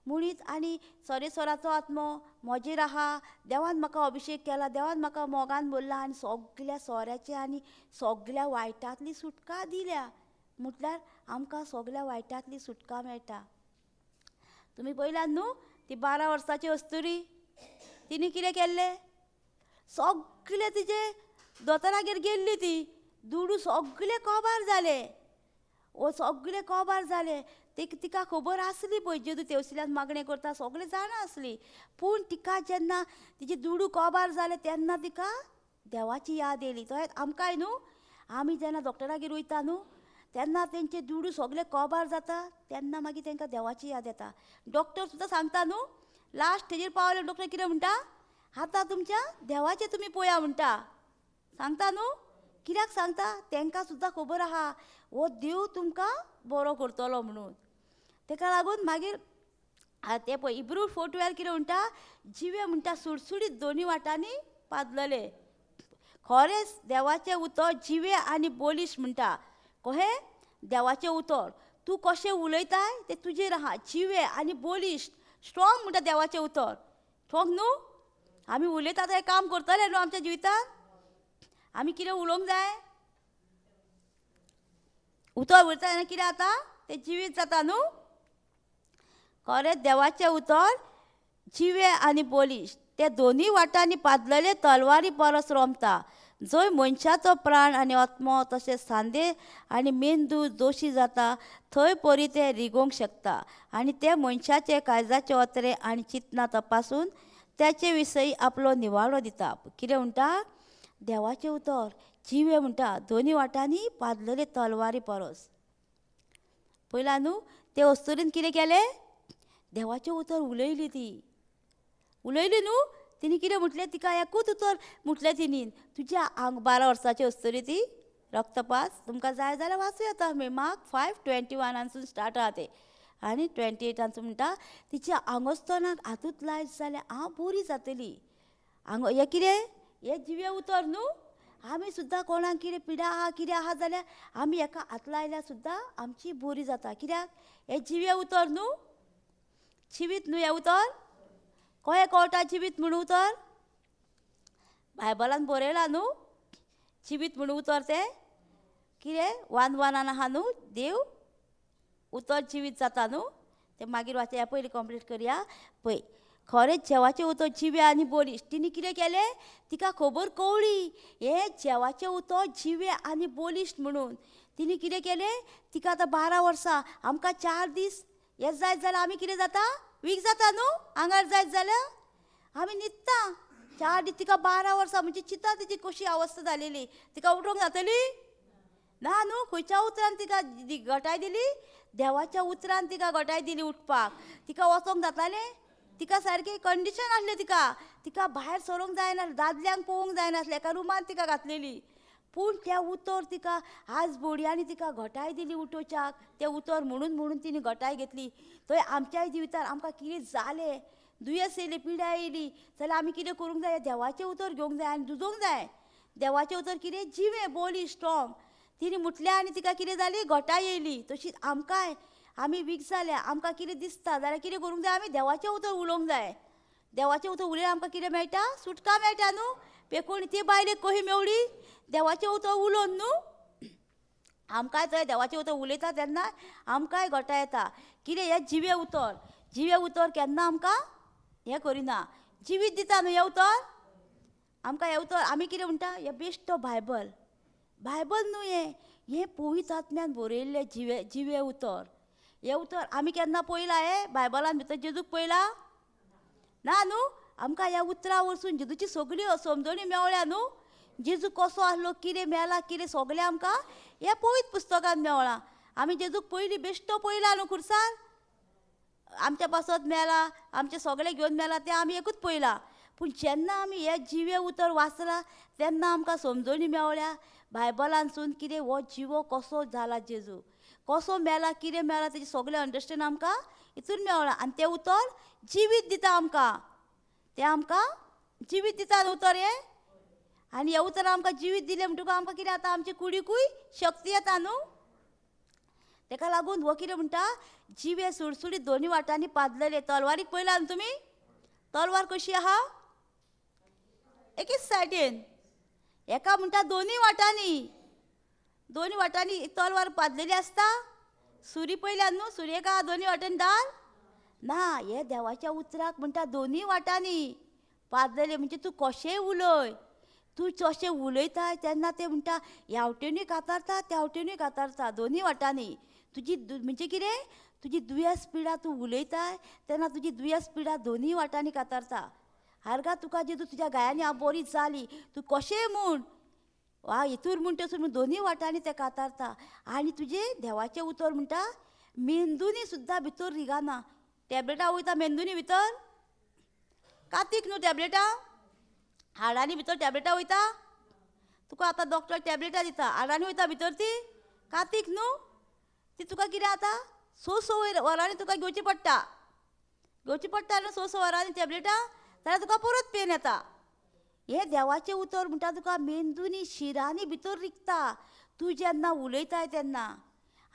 म्हणीत आनी सोरेस्वराचो आत्मो म्हजेर आहा. देवान म्हाका अभिशेक केला, देवान म्हाका मोगान भरला आनी सगल्या सोऱ्याचे आनी सगल्या वायटांतली सुटका दिल्या. म्हटल्यार आमकां सगल्या वायटांतली सुटका मेळटा. तुमी पळयल्यात न्हू ती 12 वर्साची अस्तुरी, तिणी कितें केल्लें? सगळे तिजे दोतोरागेर गेल्ली ती, दुडू सगळे कोबार जाले. सगळे कोबार जाले. तिका खबर आसली पळय जेजू तेवसिल्यान मागणें करता सगळे जाणा आसली. पूण तिका जेन्ना तिचे दुडू कोबार जाले तेन्ना तिका देवाची याद येयली. तो आमकांय न्हू आमी जेन्ना डॉक्टरागेर वयता न्हू तेन्ना तेंचे दुडू सगळे कोबार जाता तेन्ना मागीर तांकां देवाची याद येता. डॉक्टर सुद्दां सांगता न्हू लास्ट स्टेजीर पावले डॉक्टर कितें म्हणटा? आतां तुमच्या देवाचें तुमी पळया म्हणटा. सांगता न्हू? कित्याक सांगता? तांकां सुद्दां खबर आहा हो देव तुमकां बरो करतलो म्हणून. ताका लागून मागीर ते पळय इब्रू 4:12 कितें म्हणटा? जिवे म्हणटा सुडसुडीत दोनी वाटांनी पाजलेले. खरेंच देवाचें उतर जिवे आनी बोलीश म्हणटा. कहें? देवाचें उतर. तूं कशें उलयताय तें तुजेर आहा. जिवे आनी बोलीश स्ट्रॉंग म्हणटा देवाचें उतर. स्ट्रॉंग न्हू? आमी उलयता तें काम करतले न्हू आमच्या जिवितान? आमी कितें उलोवंक जाय? उतर उलयता तेन्ना कितें जाता? तें जिवीत जाता न्हू? खरेंच देवाचें उतर जिवे आनी बोलीश ते दोनी वाटांनी पाजलेले तलवारी परस रोमता. जंय मनशाचो प्राण आनी आत्मो तशेंच सांदे आनी मेंदू दोशी जाता थंय परी ते रिगोवंक शकता आनी ते मनशाचे काळजाचे ओतरे आनी चिंतना तपासून त्याचे विशयी आपलो निवाडो दिता. कितें म्हणटा? देवाचें उतर जिवे म्हणटा दोनी वाटांनी पाजलेले तलवारी परस. पळयलां न्हू ते अस्तुरीन कितें केलें? देवाचें उतर उलयली ती. उलयली न्हू? तिणी कितें म्हटलें? तिका एकूच उतर म्हटलें तिणी. तुज्या 12 वर्साची अस्तुरी ती रक्तपात. तुमकां जाय जाल्यार वाचूं येता. मार्क 5:21 स्टार्ट आहा तें आनी 28 म्हणटा तिच्या आंगोस्तनाक हातूंत लायत जाल्यार हांव बरी जातली. हें कितें? हें जिवें उतर न्हू? आमी सुद्दां कोणाक कितें पिडा आहा कितें आहा जाल्यार आमी हेका हात लायल्यार सुद्दां आमची बरी जाता. कित्याक? हें जिवें उतर न्हू? जिवीत न्हू हें उतर? कहें कळटा जिवीत म्हणून उतर? बायबलान बरयलां न्हू जिवीत म्हणून उतर तें? कितें? 1:1 आहा न्हू देव उतर जिवीत जाता न्हू? तें मागीर वाचया पयलीं कंप्लीट करया. पळय खरेंच जेवाचें उतर जिवे आनी बोलीश. तिणी कितें केलें? तिका खबर कळ्ळी हें जेवाचें उतर जिवे आनी बोलीश म्हणून. तिणी कितें केलें? तिका आतां 12 वर्सां आमकां 4 दीस हें जायत जाल्यार आमी कितें जाता? वीक जाता न्हू? आंगार जायत जाल्यार आमी न्हिदता. 4 दीस तिका 12 वर्सां म्हणजे चिंता तिची कशी अवस्था जालेली. तिका उठोवंक जातली ना न्हू? खंयच्या उतरान तिका घटाय दिली? देवाच्या उतरान तिका घटाय दिली उठपाक. तिका वचोंक जातालें? तिका सारकी कंडिशन आसली. तिका भायर सरोंक जायना, दादल्यांक पळोवंक जायनासलें. एका रुमान तिका घातलेली. पूण तें उतर तिका आज बोडयांनी तिका घटाय दिली उठोवच्याक. तें उतर म्हणून तिणी घटाय घेतली. थंय आमच्याय जिवितान आमकां कितें जालें, दुयेंस येयली, पिड्या येयली जाल्यार आमी कितें करूंक जाय? देवाचें उतर घेवंक जाय आनी झुजोवंक जाय. देवाचें उतर कितें? जिवें बोली स्ट्रॉंग. तिणी म्हटलें आनी तिका कितें जाली? घटाय येयली. तशीच आमकांय आमी वीक जाल्या आमकां कितें दिसता जाल्यार कितें करूंक जाय? आमी देवाचें उतर उलोवंक जाय. देवाचें उतर उलयल्यार आमकां कितें मेळटा? सुटका मेळटा न्हू? पेकोण ती बायलेक कशी मेवली? देवाचें उतर उलोवन न्हू? आमकांय थंय देवाचें उतर उलयता तेन्ना आमकांय घटाय येता. कितें? हें जिवें उतर. जिवें उतर केन्ना आमकां हें करिना. जिवीत दिता न्हू हें उतर? आमकां हे उतर आमी कितें म्हणटा हे बेश्टो बायबल. बायबल न्हू हें पवित्र आत्म्यान बरयल्लें जिवे उतर. हे उतर आमी केन्ना पळयलां हे बायबलान भितर जेजूक पळयला ना न्हू. आमकां ह्या उतरा वरसून जेजूची सगळ्यो समजणी मेवल्या न्हू. जेजू कसो आसलो, कितें मेला, कितें सगळें आमकां ह्या पवित्र पुस्तकान मेवलां. आमी जेजूक पयलीं बेश्टो पळयला न्हू खुर्सार. आमच्या पासत मेला, आमचे सगळे घेवन मेला तें आमी एकूच पळयलां. पूण जेन्ना आमी हे जिवे उतर वाचलां तेन्ना आमकां समजणी मेवल्या बायबलानसून कितें हो जिवो कसो जाला जेजू, कसो मेला, कितें मेला तेजें सगळें अंडरस्टँड आमकां हितून मेवलां. आनी तें उतर जिवीत दिता आमकां. तें आमकां जिवीत दिता न्हू उतर हें. आनी हे उतर आमकां जिवीत दिलें म्हणटकूच आमकां कितें जाता, आमची कुडीकूय शक्ती येता न्हू. तेका लागून हो कितें म्हणटा जिवे सुडसुडीत दोनी वाटांनी पाजलेले. तलवारीक पळयला न्हू तुमी, तलवार कशी आहा एकीच सायडीन, एका म्हणटा दोनी वाटांनी तलवार पाजलेली आसता. सुरी पळयल्यान न्हू, सुरयेक आहा दोनी वाटांनी दाल ना. हे देवाच्या उतराक म्हणटा दोनी वाटांनी पाजलेले. म्हणजे तूं कशेंय उलय, तूं जशें उलयता तेन्ना तें म्हणटा ह्या वटेनूय कातारता त्या वटेनूय कातारता दोनी वाटांनी. तुजी म्हणजे कितें, तुजी दुयेंस पिडा तूं उलयता तेन्ना तुजी दुयेंस पिडा दोनी वाटांनी कातारता. हारगा तुका जेदू तुज्या गायांनी हांव बरी जाली, तूं कशेंय म्हूण वा हितूर म्हूण थंयसून म्हूण दोनी वाटांनी तें कातारता. आनी तुजें देवाचें उतर म्हणटा मेंदुनी सुद्दां भितर रिगाना. टॅबलेटां वयता मेंदुनी भितर, कातीक न्हू टॅबलेटां, हाडांनी भितर टॅबलेटां वयता. तुका आतां डॉक्टर टॅबलेटां दिता, हाडांनी वयता भितर ती, कातीक न्हू. ती तुका कितें जाता 6 वरांनी तुका घेवची पडटा न्हू 6 वरांनी टॅबलेटां. जाल्यार तुका परत पेन येता. हे देवाचें उतर म्हणटा तुका मेंदुनी शिरांनी भितर रिगता तूं जेन्ना उलयताय तेन्ना.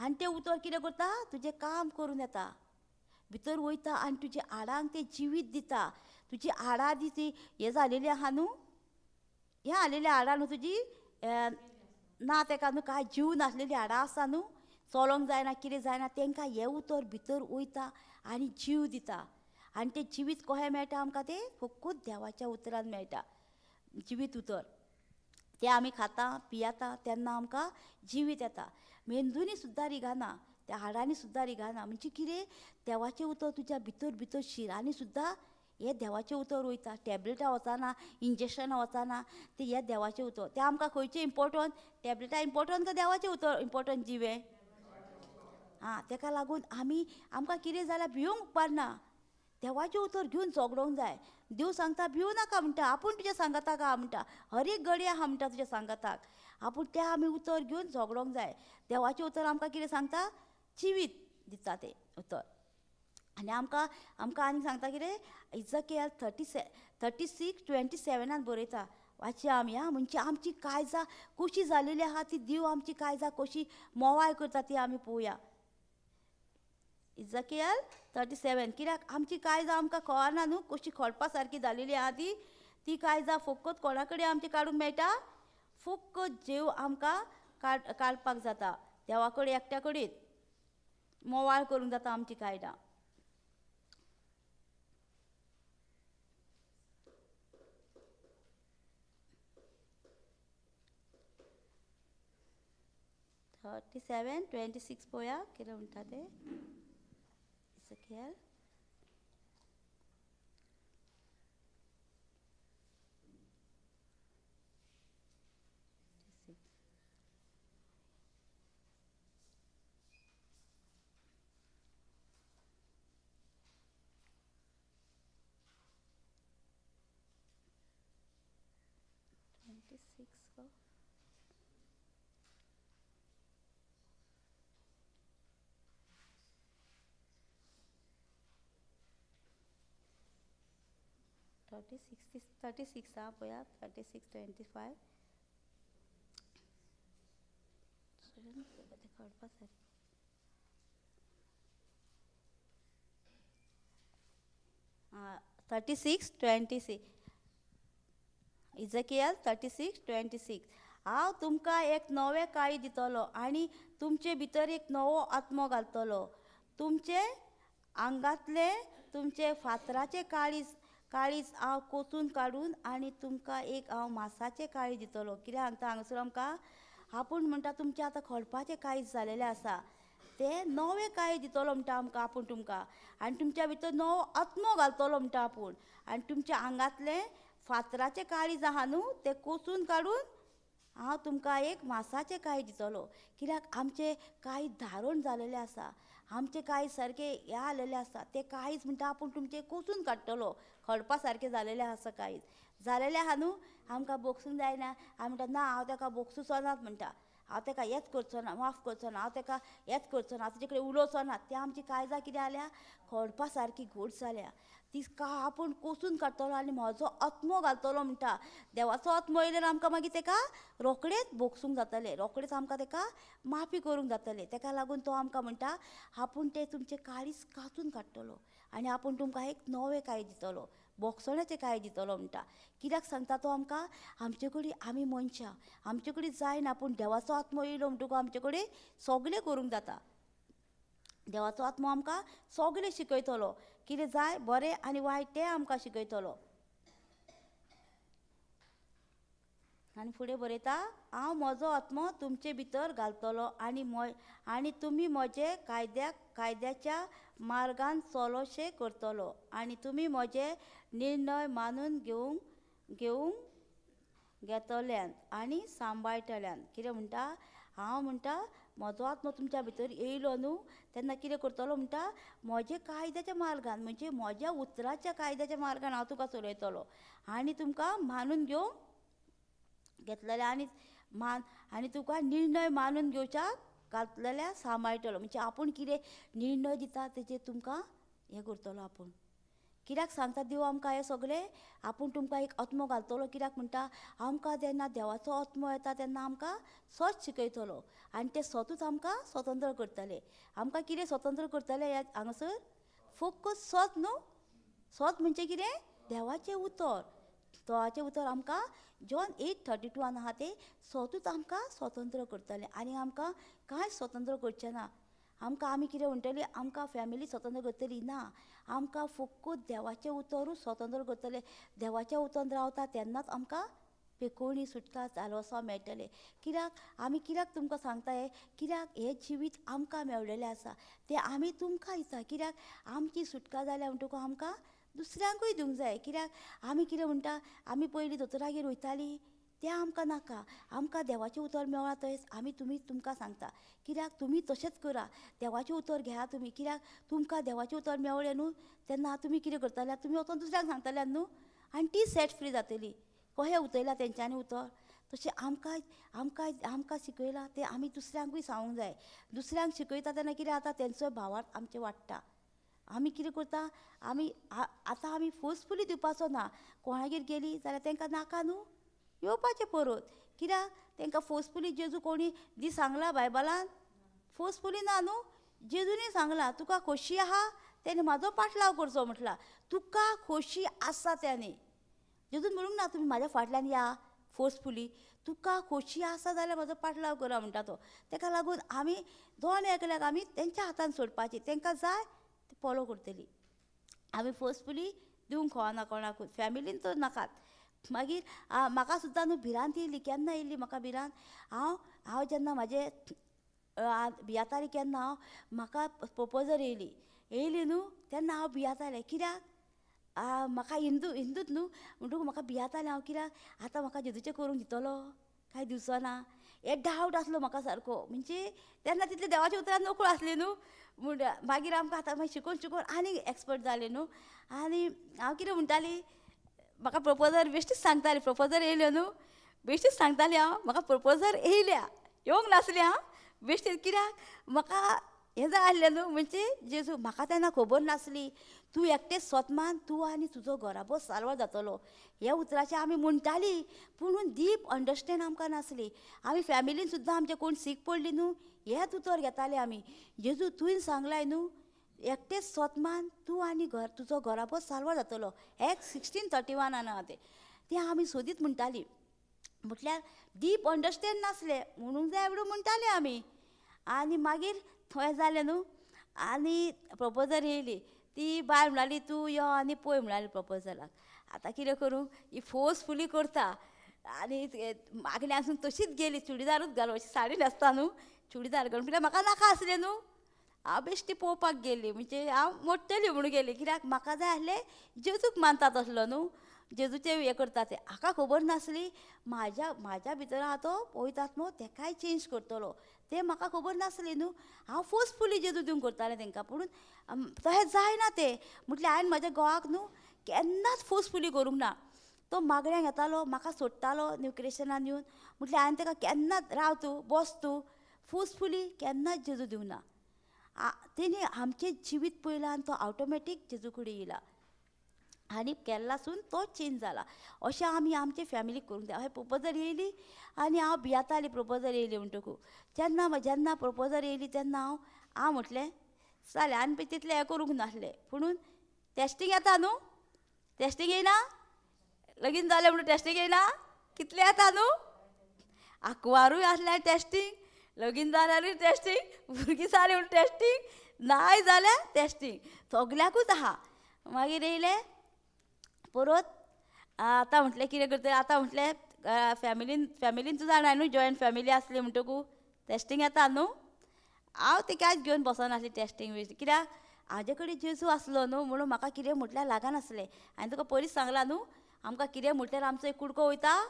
आनी तें उतर कितें करता, तुजें काम करून येता भितर वयता आनी तुज्या हाडांक तें जिवीत दिता. तुजी हाडां ती हें जालेलीं आहा न्हू, हें जालेलीं हाडां न्हू तुजी ना, तेका न्हू कांय जीव नासलेलीं हाडां आसा न्हू, चलोंक जायना कितें जायना, तेंकां हें उतर भितर वयता आनी जीव दिता. आनी तें जिवीत कशें मेळटा आमकां, तें फकत देवाच्या उतरान मेळटा. जिवीत उतर तें आमी खाता पियेता तेन्ना आमकां जिवीत येता. मेंदुनी सुद्दां रिगाना, त्या हाडांनी सुद्दां रिगाना. म्हणजे कितें, देवाचें उतर तुज्या भितर शिरांनी सुद्दां हें देवाचें उतर वयता. टॅबलेटां वचना, इंजेक्शनां वचना, तें हें देवाचें उतर. तें आमकां खंयचें इम्पोर्टंट, टॅबलेटां इम्पोर्टंट काय देवाचें उतर इम्पोर्टंट जिवें. तेका लागून आमकां कितें जाल्यार भिवूंक उपकारना. देवाचें उतर घेवन झगडोंक जाय. देव सांगता भिवू नाका म्हणटा, आपूण तुज्या सांगाताक आहा म्हणटा, हर एक घडी आहा म्हणटा तुज्या सांगाताक. आपूण तें आमी उतर घेवन झगडोंक जाय. देवाचें उतर आमकां कितें सांगता, जिवीत दिता तें उतर. आनी आमकां आनी सांगता कितें, इजकेल 36:27 बरयता, वाचया आमी म्हणजे आमची कायजां कशी जालेली आहा ती, देव आमची कायजां कशी मोवाय करता ती आमी पळोवया. इजकेल 37. कित्याक आमची कायजां आमकां कळना न्हू, कशी खडपा सारकी जालेली आहा ती कायजां फकत कोणा कडेन आमची काडूंक मेळटा, फकत देव आमकां काडपाक जाता. देवा कडेन एकट्या कडेन मोवाळ करूंक जाता आमची कायदां. थर्टी 26 पळोवया कितें म्हणटा तें. इजकेल 26 36 आहा पळोवया. 36:25 काडपा सारकी. हां 36:26 इजकेल 36:26. हांव तुमकां एक नवें काळी दितलो आनी तुमचे भितर एक नवो आत्मो घालतलो. तुमचे आंगांतले तुमचे फातराचे काळीज हांव कोचून काडून आनी तुमकां एक हांव मासाचें काळीज दितलो. कित्याक सांगता हांगासर आमकां आपूण म्हणटा तुमचें आतां खडपाचें काळीज जालेलें आसा तें नवें काळीज दितलो म्हणटा आमकां आपूण तुमकां. आनी तुमच्या भितर नवो आत्मो घालतलो म्हणटा आपूण. आनी तुमच्या आंगांतलें फातराचें काळीज आहा न्हू तें कोचून काडून हांव तुमकां एक मासाचें काळीज दितलो. कित्याक आमचें काळीज धारण जालेलें आसा, आमचें काळीज सारकें हें जालेलें आसा. तें काळीज म्हणटा आपूण तुमचें कोचून काडटलो. खडपा सारकें जालेलें आसा काळीज. जालेलें आहा न्हू, आमकां बोगसूंक जायना. हांव म्हणटा ना हांव ताका बोगसूचो नात म्हणटा. हांव ताका हेंच करचो ना, माफ करचो ना, हांव ताका हेंच करचो ना, हांव ताजे कडेन उलोवचो ना. तें आमची काळजां कितें जाल्या खडपा सारकी घोट जाल्या. ती आपूण कोचून काडटलो आनी म्हजो आत्मो घालतलो म्हणटा. देवाचो आत्मो येयल्यार आमकां मागीर ताका रोखडेंच बोगसूंक जातलें, रोखडेंच आमकां ताका माफी करूंक जातलें. ताका लागून तो आमकां म्हणटा आपूण तें तुमचें काळीज कांचून काडटलो आनी आपूण तुमकां एक नवें काळीज दितलो, बोगसण्याचें काळीज दितलो म्हणटा. कित्याक सांगता तो आमकां आमचे कडेन आमी मनशां, आमचे कडेन जायना, पूण देवाचो आत्मो येयलो म्हणटकूच आमचे कडेन सगळें करूंक जाता. देवाचो आत्मो आमकां सगळें शिकयतलो, कितें जाय बरें आनी वायट तें आमकां शिकयतलो. आनी फुडें बरयता हांव म्हजो आत्मो तुमचे भितर घालतलो आनी तुमी म्हजे कायद्याच्या मार्गान चलोशें करतलो आनी तुमी म्हजे निर्णय मानून घेवंक घेतल्यान आनी सांबाळटल्यान. कितें म्हणटा हांव म्हणटा म्हजो आत्मो तुमच्या भितर येयलो न्हू तेन्ना कितें करतलो म्हणटा म्हजे कायद्याच्या मार्गान म्हणजे म्हज्या उतराच्या कायद्याच्या मार्गान हांव तुका चलयतलो आनी तुमकां मानून घेवंक घेतलेले आनी तुका निर्णय मानून घेवच्याक घातलेल्या सांबाळटलो. म्हणजे आपूण कितें निर्णय दिता तेजेर तुमकां हें करतलो आपूण. कित्याक सांगता देव आमकां हें सगळें आपूण तुमकां एक आत्मो घालतलो. कित्याक म्हणटा आमकां जेन्ना देवाचो आत्मो येता तेन्ना आमकां सत शिकयतलो आनी तें सतूच आमकां स्वतंत्र करतलें. आमकां कितें स्वतंत्र करतलें हांगासर फकत सत न्हू. सत म्हणजे कितें देवाचें उतर. देवाचें उतर आमकां जॉन 8:32 आहा तें सतूच आमकां स्वतंत्र करतलें आनी आमकां कांयच स्वतंत्र करचें ना. आमी कितें म्हणटलीं आमकां फॅमिली स्वतंत्र करतली ना, आमकां फकत देवाचें उतरूच स्वतंत्र करतलें. देवाचें उतर रावता तेन्नाच आमकां पेकोवणी सुटका चालवोसो मेळटलें. कित्याक तुमकां सांगता हें कित्याक हें जिवीत आमकां मेळलेलें आसा तें आमी तुमकां दिता. कित्याक आमची सुटका जाल्या म्हणटकूच आमकां दुसऱ्यांकूय दिवंक जाय. कित्याक आमी कितें म्हणटा आमी पयलीं दोतोरागेर वयतालीं तें आमकां नाका. आमकां देवाचें उतर मेवळा थंय तुमकां सांगता. कित्याक तुमी तशेंच करा, देवाचें उतर घेया तुमी. कित्याक तुमकां देवाचें उतर मेवळें न्हू तेन्ना तुमी कितें करतले तुमी वचोन दुसऱ्यांक सांगतल्यात न्हू आनी ती सेट फ्री जातली. कशें उतयलां तेंच्यांनी उतर तशें आमकां शिकयलां तें आमी दुसऱ्यांकूय सांगूंक जाय. दुसऱ्यांक शिकयता तेन्ना कितें जाता तेंचो भावार्थ आमचें वाडटा. आमी कितें करता आतां आमी फोर्सफुली दिवपाचो ना. कोणागेर गेलीं जाल्यार तांकां नाका न्हू येवपाचें परत. कित्याक तांकां फोर्सफुली जेजू कोणी सांगला बायबलान फोर्सफुली ना न्हू. जेजूनी सांगलां तुका खोशी आहा तेणे म्हाजो पाटलाव करचो म्हटलां. तुका खोशी आसा त्यानी जेजून म्हणूंक ना तुमी म्हाज्या फाटल्यान या फोर्सफुली. तुका खोशी आसा जाल्यार म्हाजो पाटलाव करा म्हणटा तो. ताका लागून आमी दोन एकल्याक आमी तेंच्या हातान सोडपाची. तांकां जाय ते फॉलो करतलीं. आमी फोर्सफुली दिवंक खोवाना कोणाकूच, फॅमिलीन तर नाकात. मागीर म्हाका सुद्दां न्हू भिरांत येयली. केन्ना येयली म्हाका भिरांत हांव जेन्ना म्हाजें भियातालें केन्ना म्हाका प्रपोजल येयली न्हू तेन्ना हांव भियातालें. कित्याक म्हाका हिंदूच न्हू म्हणटकूच म्हाका भियातालें हांव. कित्याक आतां म्हाका जेजूचें करूंक दितलो काय दिवचो ना हे डावट आसलो म्हाका सारको. म्हणजे तेन्ना तितलें देवाच्या उतरान नोकळो आसलें न्हू. मागीर आमकां आतां मागीर शिकून आनी एक्सपर्ट जालें न्हू. आनी हांव कितें म्हणटालीं म्हाका प्रपोजल बेश्टीच सांगतालीं. प्रपोजल येयल्यो न्हू बेश्टीच सांगतालीं हांव म्हाका प्रपोजल येयल्या येवंक नासलें हांव बेश्टीच. कित्याक म्हाका हें जाय आसलें न्हू म्हणजे जेजू. म्हाका तेन्ना खबर नासली तूं एकटेंच स्वतमान तूं आनी तुजो घराबो साल्वार जातलो. हे उतराचें आमी म्हणटालीं पूण डीप अंडरस्टँड आमकां नासली. आमी फॅमिलीन सुद्दां आमचें कोण सीक पडलीं न्हू हेंच उतर घेताले आमी. जेजू तुवें सांगलाय न्हू एकटेंच स्वतमान तूं आनी तुजो घराबो साल्वार जातलो. Acts 16:31 आहा तें आमी सोदीत म्हणटालीं. म्हटल्यार डीप अंडरस्टँड नासलें म्हणूंक जाय एवढं म्हणटालीं आमी. आनी मागीर थंय जालें न्हू आनी प्रपोजल येयली. ती बाय म्हणली तूं यो आनी पळय म्हणली प्रपोजलाक. आतां कितें करूं, ही फोर्सफुली करता आनी मागण्यासून तशीच गेली, चुडीदारूच घालूं, अशी साडी न्हेसता न्हू, चुडीदार घालून, कित्याक म्हाका नाका आसलें न्हू. हांव बेश्टी पळोवपाक गेल्ली, म्हणजे हांव मोडटली म्हणून गेली, कित्याक म्हाका जाय आसलें जेजूक मानता तसलो न्हू, जेजूचें हें करता तें. हाका खबर नासली म्हाज्या भितर आहा तो पवित्र आत्मो तेकाय चेंज करतलो, तें म्हाका खबर नासलें न्हू. हांव फोर्सफुली जेजू दिवंक करतालें तांकां, पूण तशें जायना तें. म्हटल्यार हांवें म्हाज्या घोवाक न्हू केन्नाच फोर्सफुली करूंक ना. तो मागण्यांक येतालो, म्हाका सोडटालो न्यू क्रिएशनान येवन. म्हटल्यार हांवें ताका केन्नाच राव तूं, बस तूं, फोर्सफुली केन्नाच जेजू दिवंक ना. तेणी आमचें जिवीत पळयलां आनी तो ऑटोमॅटीक जेजू कडेन येयला आनी केन्नासून तो चेंज जाला. अशें आमी आमचे फॅमिलीक करूंक जाय. अशें प्रपोजल येयली आनी हांव भियातालें प्रपोजल येयली म्हणटकूच. जेन्ना प्रपोजल येयली तेन्ना हांव म्हटलें जालें, आनी पळय तितलें हें करूंक नासलें. पुणून टॅस्टींग येता न्हू, टॅस्टींग येयना, लगीन जालें म्हणून टॅस्टींग येयना, कितलें येता न्हू. आंकवारूय आसल्यार टॅस्टींग, लगीन जाल्यारूय टॅस्टींग, भुरगीं जालीं म्हणून टॅस्टींग, नाय जाल्यार टॅस्टींग, सगल्याकूच आहा. मागीर येयलें परत. आतां म्हटलें कितें करता, आतां म्हटलें फॅमिलीन तूं जाणाय न्हू, जॉयंट फॅमिली आसली म्हणटकूच टॅस्टींग येता न्हू. हांव ती कांयच घेवन बसनासलें टॅस्टींग बी, कित्याक हाजे कडेन जेजू आसलो न्हू, म्हणून म्हाका कितें म्हटल्यार लागनासलें. हांवें तुका पयलींच सांगलां न्हू, आमकां कितें म्हटल्यार आमचो एक कुडको वयता,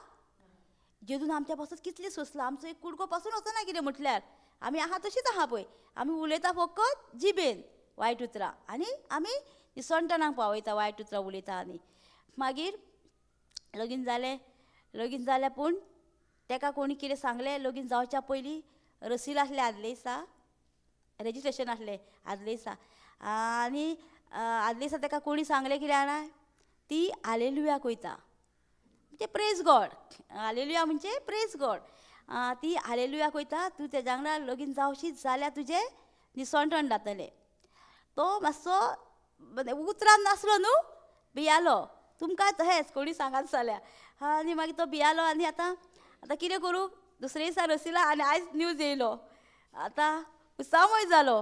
जेजून आमच्या पासून कितलें सोंसलां, आमचो एक कुडको पासून वचना कितें म्हटल्यार. आमी आहा तशींच आहा पळय, आमी उलयता फकत जिबेन वायट उतरां आनी आमी इसवणटणांक पावयता वायट उतरां उलयता. आनी मागीर लगीन जालें पूण ताका कोणी कितें सांगलें, लगीन जावच्या पयलीं रसील आसलें आदले दिसा, रेजिस्ट्रेशन आसलें आदले दिसा. आनी आदले दिसा ताका कोणी सांगलें कितें जाणा, ती हालेलुयाक वयता, म्हणजे प्रेज गॉड. हालेलुया म्हणजे प्रेज गॉड. ती हालेलुयाक वयता, तूं तेज्या वांगडा लगीन जावशीत जाल्यार तुजें निसवणटण जातलें. तो मातसो उतरान नासलो न्हू, भियालो. तुमकां तशेंच कोणी सांगात जाल्यार. आनी मागीर तो भियालो आनी आतां कितें करूं, दुसरे दिसा रसिला आनी आयज न्यूज येयलो. आतां उसामय जालो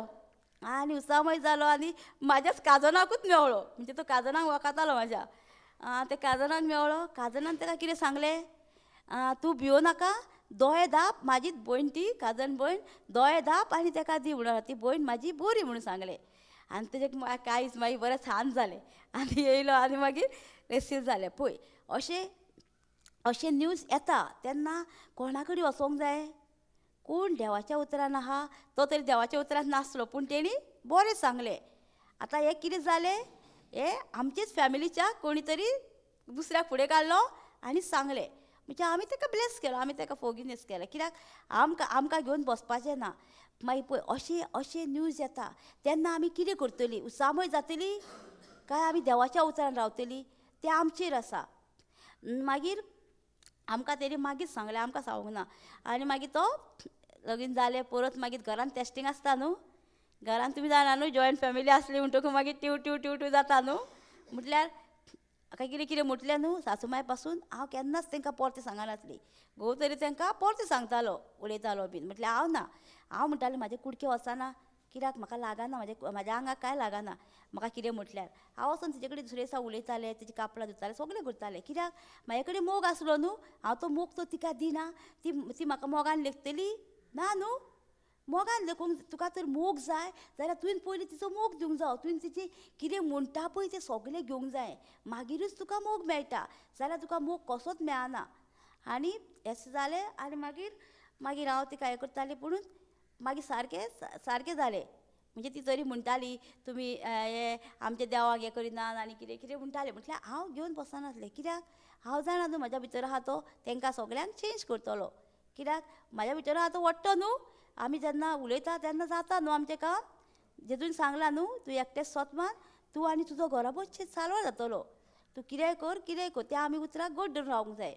आनी म्हाज्याच काजनाकूच मेवळो, म्हणजे तो काजनाक वळखतालो म्हाज्या. ते काजनाक मेवळो, काजनान ताका कितें सांगलें, तूं भियो नाका, दोळे धाप, म्हाजी भयण ती काजन भयण, दोळे धाप आनी ताका दी म्हणून, ती भयण म्हाजी बरी म्हणून सांगलें. आनी तेजे कांयच मागीर बरें शांत जालें आनी येयलो आनी मागीर रेसीव जालें. पळय अशें न्यूज येता तेन्ना कोणा कडेन वचोंक जाय, कोण देवाच्या उतरान आहा, तो तरी देवाच्या उतरान नासलो पूण तेणी बरें सांगलें. आतां हें कितें जालें, हें आमचेच फॅमिलीच्या कोणी तरी दुसऱ्याक फुडें काडलो आनी सांगलें, म्हणजे आमी ताका ब्लेस केलो, आमी ताका फोर्गिवनेस केलें. कित्याक आमकां घेवन बसपाचें ना. मागीर पळय अशें न्यूज येता तेन्ना आमी कितें करतलीं, उसामय जातलीं काय आमी देवाच्या उतरान रावतलीं, तें आमचेर आसा. मागीर आमकां तेणी मागीर सांगलें, आमकां सांगूंक ना. आनी मागीर तो लगीन जालें, परत मागीर घरान टॅस्टींग आसता न्हू, घरान तुमी जाणा न्हू जॉयंट फॅमिली आसली म्हणटकूच मागीर टिव टिव टिव टिव जाता न्हू. म्हटल्यार म्हाका कितें म्हटलें न्हू सासूमाय पासून हांव केन्नाच तांकां परतें सांगनासली. घोव तरी तांकां परतें सांगतालो, उलयतालो बीन. म्हटल्यार हांव ना, हांव म्हणटालें म्हाजें कुडकें वचना, कित्याक म्हाका लागना, म्हाज्या आंगाक कांय लागना. म्हाका कितें म्हटल्यार हांव वचोन तिचे कडेन दुसरे दिसा उलयतालें, तिची कापलां धुतालें, सगळें करतालें. कित्याक म्हाजे कडेन मोग आसलो न्हू, हांव तो मोग तो तिका दिना, ती म्हाका मोगान लेखतली ना न्हू. मोगान लेखूंक तुका तर मोग जाय जाल्यार तुवें पयलीं तिचो मोग दिवंक जायो, तुवें तिची कितें म्हणटा पळय तें सगळें घेवंक जाय, मागीरूच तुका मोग मेळटा, जाल्यार तुका मोग कसोच मेळना. आनी हें जालें आनी मागीर हांव तिका हें करतालें, पुणून मागीर सारकें जालें. म्हणजे ती तरी म्हणटाली तुमी हें आमच्या देवाक हें करिनात आनी कितें कितें म्हणटालें. म्हटल्यार हांव घेवन बसनासलें, कित्याक हांव जाणा न्हू म्हाज्या भितर आहा तो तांकां सगळ्यांक चेंज करतलो. कित्याक म्हाज्या भितर आहा तो वट्टो न्हू, आमी जेन्ना उलयता तेन्ना जाता न्हू आमचें काम. जेजून सांगलां न्हू, तूं एकटेंच स्वत मान, तूं आनी तुजो घराबोच साल्वार जातलो. तूं कितेंय कर तें आमी उतराक घट धरून रावंक जाय.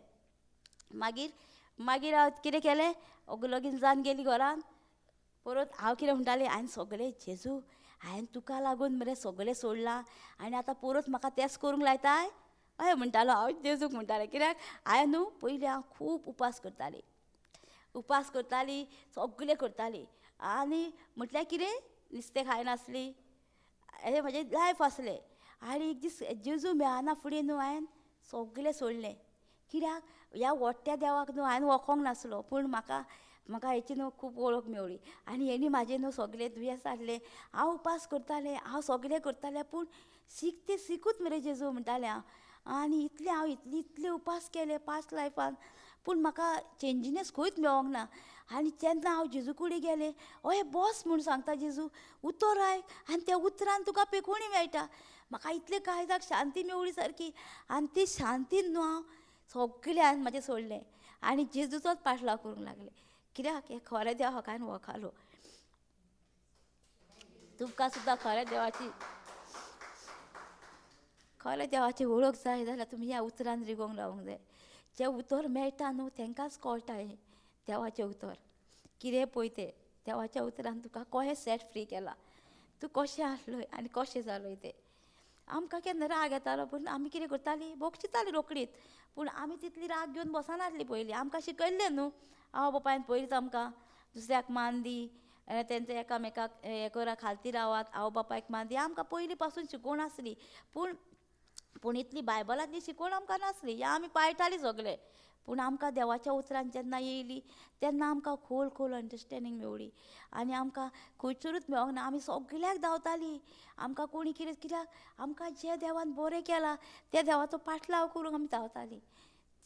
मागीर हांव कितें केलें, लगीन जावन गेलीं घरान. परत हांव कितें म्हणटालें, हांवें सगळें जेजू हांवें तुका लागून मरे सगळें सोडलां आनी आतां परत म्हाका तेंच करूंक लायताय अशें म्हणटालो हांव जेजूक. म्हणटालें कित्याक हांवें न्हू पयलीं हांव खूब उपास करतालीं, सगळें करतालीं. आनी म्हटल्यार कितें नुस्तें खायनासलीं, हे म्हजें लायफ आसलें. आनी एक दीस जेजू मेळना फुडें न्हू हांवें सगळें सोडलें. कित्याक ह्या व्हडट्या देवाक न्हू हांवें वखोंक नासलो, पूण म्हाका हेची न्हू खूब वळख मेवळी. आनी हेणी म्हाजें न्हू सगळें दुयेंस जाल्लें. हांव उपास करतालें, हांव सगळें करतालें, पूण ते सिकूत मरे जेजू म्हणटालें हांव. आनी हांव इतले उपास केले पास्ट लायफान, पूण म्हाका चेंजिनेस खंयच मेळोंक ना. आनी जेन्ना हांव जेजू कडेन गेलें, अहें बस म्हूण सांगता जेजू, उतर आयक आनी त्या उतरान तुका पेखोवणी मेळटा. म्हाका इतले काळजाक शांती मेवळी सारकी. आनी ती शांतीन न्हू हांव सगळें म्हाजें सोडलें आनी जेजूचोच पाटलाव करूंक लागलें. कित्याक हे खरें देवाक हांवें वळखलो. तुमकां सुद्दां खरें देवाची वळख जाय जाल्यार तुमी ह्या उतरान रिगोंक लावंक जाय. जें उतर मेळटा न्हू तांकांच कळटा हें देवाचें उतर कितें पळय तें. देवाच्या उतरान तुका कशें सेट फ्री केलां, तूं कशें आसलोय आनी कशें जालोय तें. आमकां केन्ना राग येतालो, पूण आमी कितें करतालीं, बोगशितालीं रोकडीच. पूण आमी तितली राग घेवन बसनासलीं पयलीं. आमकां शिकयल्लें न्हू आवय बापायन पयलींच आमकां दुसऱ्याक मान दी, तेंचो एकामेकाक हें करा, खालती रावात, आवय बापायक मान दी. आमकां पयलीं पासून शिकोवन आसली. पूण इतली बायबलांतली शिकोवन आमकां नासली. हें आमी पाळटालीं सगळें. पूण आमकां देवाच्या उतरान जेन्ना येयली तेन्ना आमकां खोल अंडरस्टँडींग मेवळी. आनी आमकां खंयसरूच मेळोंक ना. आमी सगल्याक धांवतालीं. आमकां कोणी कित्याक आमकां जे देवान बरें केलां त्या देवाचो पाटलाव करूंक आमी धांवतालीं.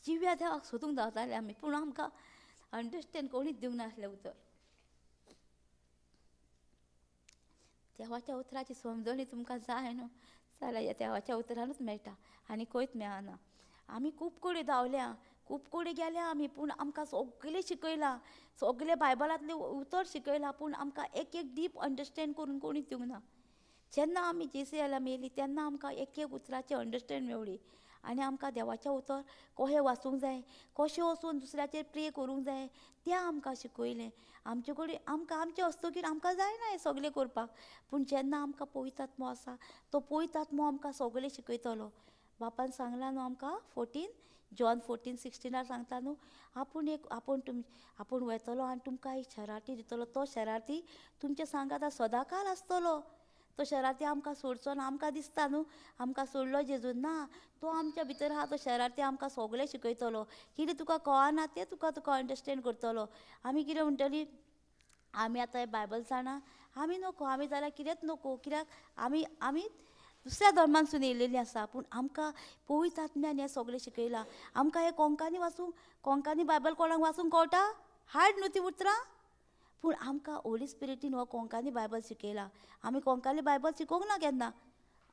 जिव्या देवाक सोदूंक धांवतालीं आमी, पूण आमकां अंडरस्टँड कोणीच दिवंक नासलें उतर. देवाच्या उतराची समजणी तुमकां जाय न्हू जाल्यार ह्या देवाच्या उतरानूच मेळटा आनी खंयच मेळना. आमी खूब कडेन धांवल्या, खूब कडेन गेल्या आमी, पूण आमकां सगळें शिकयलां, सगळें बायबलांतलें उतर शिकयलां, पूण आमकां एक डीप अंडरस्टँड करून कोणीच दिवंक ना. जेन्ना आमी जेसीएला मेली तेन्ना आमकां एक उतराची अंडरस्टँड मेवळी. आनी आमकां देवाचें उतर कशें वाचूंक जाय, कशें वचून दुसऱ्याचेर प्रे करूंक जाय तें आमकां शिकयलें. आमचे कडेन आमचे हस्तगीर आमकां जायना हें सगळें करपाक. पूण जेन्ना आमकां पवित्र आत्मो आसा, तो पवित्र आत्मो आमकां सगळें शिकयतलो. बापान सांगलां न्हू आमकां जॉन 14:16 सांगता न्हू, आपूण वयतलो आनी तुमकां एक शरारती दितलो. तो शरारती तुमच्या सांगाता सदांकाळ आसतलो. तो शरारती आमकां सोडचो ना. आमकां दिसता न्हू आमकां सोडलो जेजून, ना, तो आमच्या भितर आहा. तो शरारती आमकां सगळें शिकयतलो. कितें तुका कळना तें तुका अंडरस्टँड करतलो. आमी कितें म्हणटलीं, आमी आतां हें बायबल जाणा, आमी नोको, आमी जाल्यार कितेंच नोको. कित्याक आमी दुसऱ्या धर्मानसून येयलेलीं आसा. पूण आमकां पवित्र आत्म्यान हें सगळें शिकयलां. आमकां हें कोंकणी बायबल कोणाक वाचूंक कळटा? हार्ड न्हू तीं उतरां. पूण आमकां होली स्पिरिटीन हो कोंकणी बायबल शिकयला. आमी कोंकणी बायबल शिकोवंक ना केन्ना.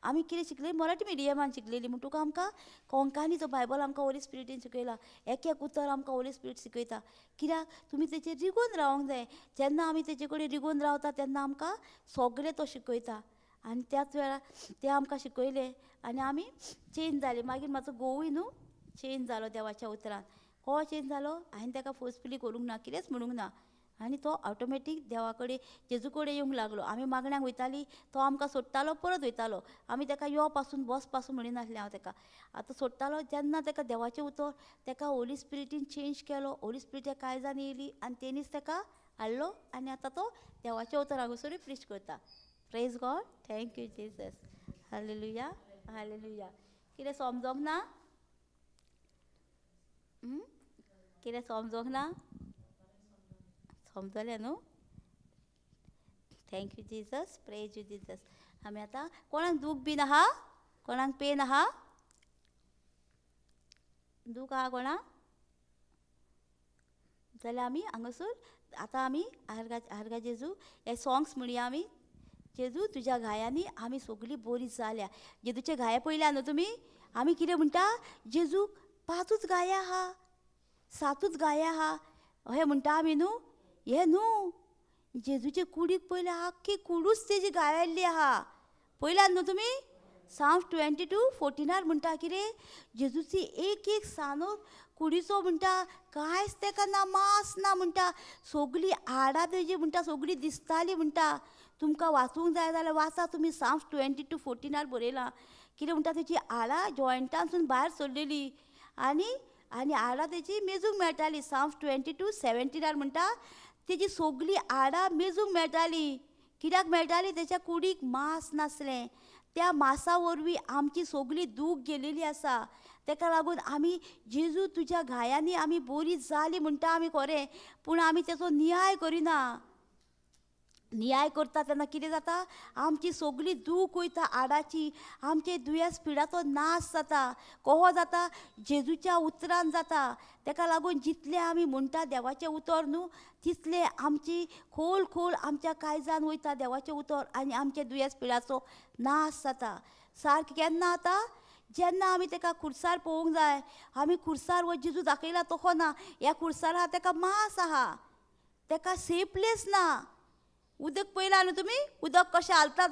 आमी कितें शिकलें, मराठी मिडियमान शिकलेलीं, म्हणटकूच आमकां कोंकणीचो बायबल आमकां होली स्पिरिटीन शिकयला. एक उतर आमकां होली स्पिरीट शिकयता. कित्याक तुमी तेचेर रिगून रावंक जाय. जेन्ना आमी तेचे कडेन रिगून रावता तेन्ना आमकां सगळें तो शिकयता. आनी त्याच वेळार तें आमकां शिकयलें आनी आमी चेंज जालीं. मागीर म्हाजो घोवूय न्हू चेंज जालो देवाच्या उतरान. हो चेंज जालो, हांवें ताका फोर्सफुली करूंक ना, कितेंच म्हणूंक ना. आनी तो ऑटोमॅटीक देवा कडेन जेजू कडेन येवंक लागलो. आमी मागण्यांक वयतालीं, तो आमकां सोडटालो, परत वयतालो. आमी ताका यो पासून बस पासून म्हणिनासलें हांव ताका. आतां सोडटालो. जेन्ना ताका देवाचें उतर ताका होली स्पिरिटीन चेंज केलो. होली स्पिरीट त्या काळजान येयली आनी तेणीच ताका हाडलो आनी आतां तो देवाच्या उतर हांगासरूय प्रीच करता. Praise God. Thank you Jesus. Hallelujah, hallelujah. कितें समजोंक ना? कितें समजोंक ना? समजलें न्हू? Thank you Jesus. Praise you Jesus. आमी आतां कोणाक दूख बीन आहा? कोणाक पेन आहा? दूख आहा कोणाक? जाल्यार आमी हांगासर आतां आमी आर्गा जेजू हे सॉंग्स म्हणया आमी. जेजू तुज्या गायांनी आमी सगळीं बरीं जाल्या. जेजूचे गाये पळयल्या न्हू तुमी? आमी कितें म्हणटा, जेजूक 5च गाये आहा, 7च गाये आहा, अशें म्हणटा आमी न्हू. हें न्हू, जेजूचे कुडीक पयलें आख्खी कुडूच तेजी गायल्ली आहा. पळयल्यात न्हू तुमी? Psalms 22:14 म्हणटा कितें, जेजूची एक सानो कुडीचो म्हणटा कांयच ताका ना, मास ना म्हणटा. सगळीं हाडां तेजी म्हणटा सगळीं दिसतालीं म्हणटा. तुमकां वाचूंक जाय जाल्यार वाचा तुमी. Psalms 22:14 बरयलां. कितें म्हणटा, तेजी हाडां जॉयंटांसून भायर सरलेलीं आनी हाडां तेजी मेजूंक मेळटालीं. Psalms 22:17 म्हणटा तेजी सगळीं हाडां मेजूंक मेळटालीं. कित्याक मेळटाली तेच्या कुडीक मांस नासलें. त्या मांसा वरवीं आमची सगळी दूख गेलेली आसा. तेका लागून आमी जेजू तुज्या घायांनी आमी बरी जाली म्हणटा आमी खरें, पूण आमी तेचो नियाय करिना. नियाय करता तेन्ना कितें जाता, आमची सगळी दूख वयता आडाची, आमचे दुयेंस पिडाचो नाश जाता. कहो जाता, जेजूच्या उतरान जाता. तेका लागून जितलें आमी म्हणटा देवाचें उतर न्हू, तितलें आमची खोल खोल आमच्या काळजान वयता देवाचें उतर आनी आमचे दुयेंस पिडाचो नाश जाता. सारकें केन्ना जाता, जेन्ना आमी तेका खुर्सार पळोवंक जाय. आमी खुर्सार हो जेजू दाखयला तसो ना. ह्या खुर्सार आहा तेका मांस आहा, तेका सेफ प्लेस ना. उदक पयलां न्हू तुमी, उदक कशें हालता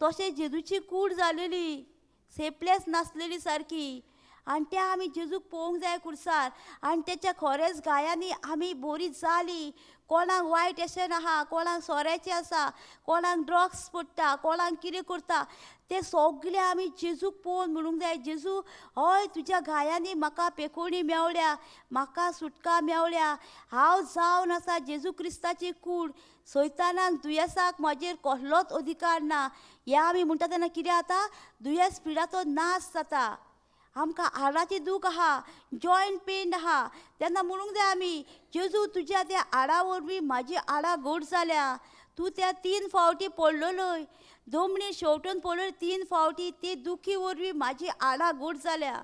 तशें जेजूची कूड जालेली, सेफ प्लेस नासलेली सारकी. आनी त्या आमी जेजूक पळोवंक जाय खुर्सार. आनी तेच्या खरेंच गायांनी आमी बरी जाली. कोणाक वायट एशें आहा, कोणाक सोऱ्याचें आसा, कोणाक ड्रग्स पडटा, कोणाक कितें करता, ते सगळे आमी जेजूक पळोवन म्हणूंक जाय, जेजू हय तुज्या गायांनी म्हाका पेखोवणी मेवल्या, म्हाका सुटका मेवल्या. हांव जावन आसा जेजू क्रिस्ताची कूड. सैतानाक दुयेंसाक म्हाजेर कसलोच अधिकार ना. हें आमी म्हणटा तेन्ना कितें जाता, दुयेंस पिडाचो नाश जाता. आमकां हाडाची दूख आहा, जॉयंट पेन आहा, तेन्ना म्हणूंक जाय आमी, जेजू तुज्या त्या हाडा वरवीं म्हाजी हाडां घट जाल्या. तूं त्या 3 फावटी पडलेलोय, जमनीर शेवटून पडलेली 3 फावटी, ती दुखी वरवीं म्हाजी हाडां घट जाल्या.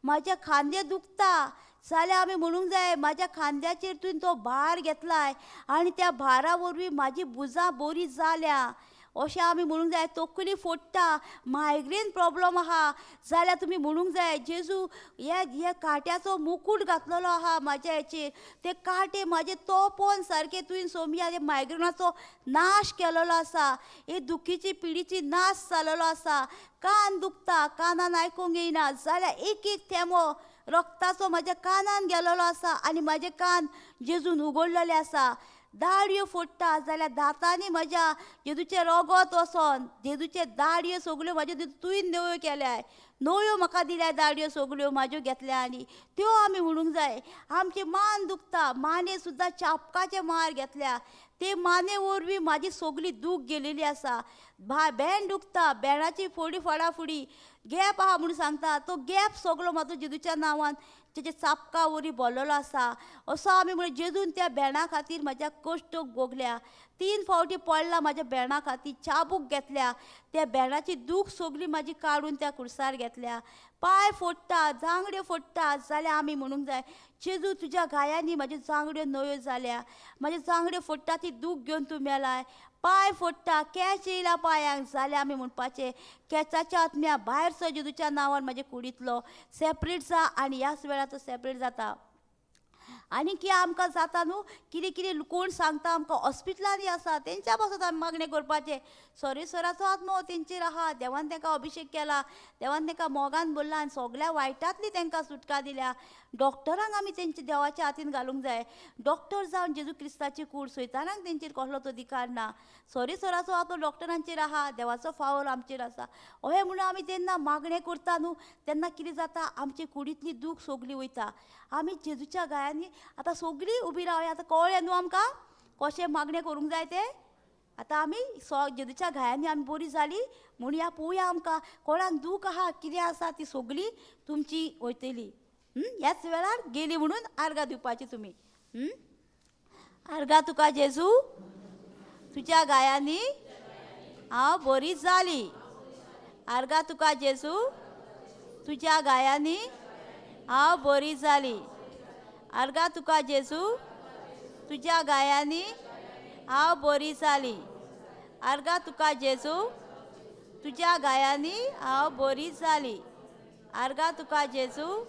म्हाजे खांदे दुखता जाल्यार आमी म्हणूंक जाय, म्हाज्या खांद्याचेर तुवें तो भार घेतलाय आनी त्या भारा वरवीं म्हाजी भुजां बरी जाल्या. अशें आमी म्हणूंक जाय. तकली फोडटा, मायग्रेन प्रॉब्लम आहा जाल्यार तुमी म्हणूंक जाय, जेजू हे काट्याचो मुकूट घातलेलो आहा म्हाज्या हेचेर, ते काटे म्हाजे तोपोन सारके तुवें सोमया हे मायग्रेनाचो नाश केलेलो आसा, हे दुखीची पिडीची नाश जालेलो आसा. कान दुखता, कानान आयकूंक येयना जाल्यार एक एक थेंबो रक्ताचो म्हाज्या कानान गेलेलो आसा आनी म्हाजे कान जेजून उगडलेले आसा. दाडयो फोडटा जाल्यार दातांनी म्हाज्या जेजूचे रगत वचोन, जेजूचे दाडयो सगळ्यो म्हाज्यो तुवें नव्यो केल्याय, नव्यो म्हाका दिल्याय दाडयो सगळ्यो म्हाज्यो घेतल्या आनी त्यो आमी म्हणूंक जाय. आमचे मान दुखता, माने सुद्दां चापकाचे मार घेतल्या, ते माने वरवीं म्हाजी सगळी दूख गेलेली आसा. बेण दुखता, बेणाची फोडी फोडाफोडी, गॅप आहा म्हणून सांगता, तो गॅप सगळो म्हाजो जेजूच्या नांवान तेजे चापका वरी भरलेलो आसा. असो आमी म्हण जेजून त्या बेणा खातीर म्हाज्या कश्ट भोगल्या. 3 फावटी पडला म्हाज्या बेणा खातीर, चाबूक घेतल्या, त्या बेणाची दूख सगळी म्हाजी काडून त्या खुर्सार घेतल्या. पांय फोडटा, जांगड्यो फोडटा जाल्यार आमी म्हणूंक जाय, जेजू तुज्या गायांनी म्हाज्यो जांगड्यो नव्यो जाल्या, म्हाज्यो जांगड्यो फोडटा ती दूख घेवन तूं मेलाय. पांय फोडटा, कॅच येयला पांयांक जाल्यार आमी म्हणपाचें, कॅचाच्या आत्म्या भायर सर जेजूच्या नांवान म्हाजे कुडींतलो सेपरेट जा. आनी ह्याच वेळार तो सेपरेट जाता. आनी कितें आमकां जाता न्हू, कितें कितें कोण सांगता आमकां हॉस्पिटलांनी आसा तेंच्या पासून आमी मागणें करपाचें, सरेसराचो आत्मो तेंचेर आहा, देवान तांकां अभिशेक केला, देवान तांकां मोगान भरला आनी सगळ्या वायटांतली तांकां सुटका दिल्या. डॉक्टरांक आमी तेंच्या देवाच्या हातीन घालूंक जाय. डॉक्टर जावन जेजू क्रिस्ताची कूड, सैतानाक तेंचेर कसलोच अधिकार ना. सरेसराचो आत्मो डॉक्टरांचेर आहा, देवाचो फावर आमचेर आसा. अहें म्हणून आमी तेन्ना मागणें करता न्हू, तेन्ना कितें जाता, आमचे कुडींतली दूख सगळी वयता. आमी जेजूच्या गायांनी आतां सगळीं उबी रावया. आतां कळ्ळें न्हू आमकां कशें मागणें करूंक जाय तें. आतां आमी जेजूच्या गायांनी आमी बरी जाली म्हणून या पळोवया. आमकां कोणाक दूख आहा, कितें आसा, ती सगळी तुमची वयतली. ह्याच वेळार गेली म्हणून आर्गां दिवपाची तुमी. आर्गां तुका जेजू तुज्या गायांनी हांव बरी जाली. आर्गां तुका जेजू तुज्या गायांनी हांव बरी जाली. आर्गां तुका जेजू तुज्या गायांनी हांव बरी जाली. आर्गां तुका जेजू तुज्या गायांनी हांव बरी जाली. आर्गां तुका जेजू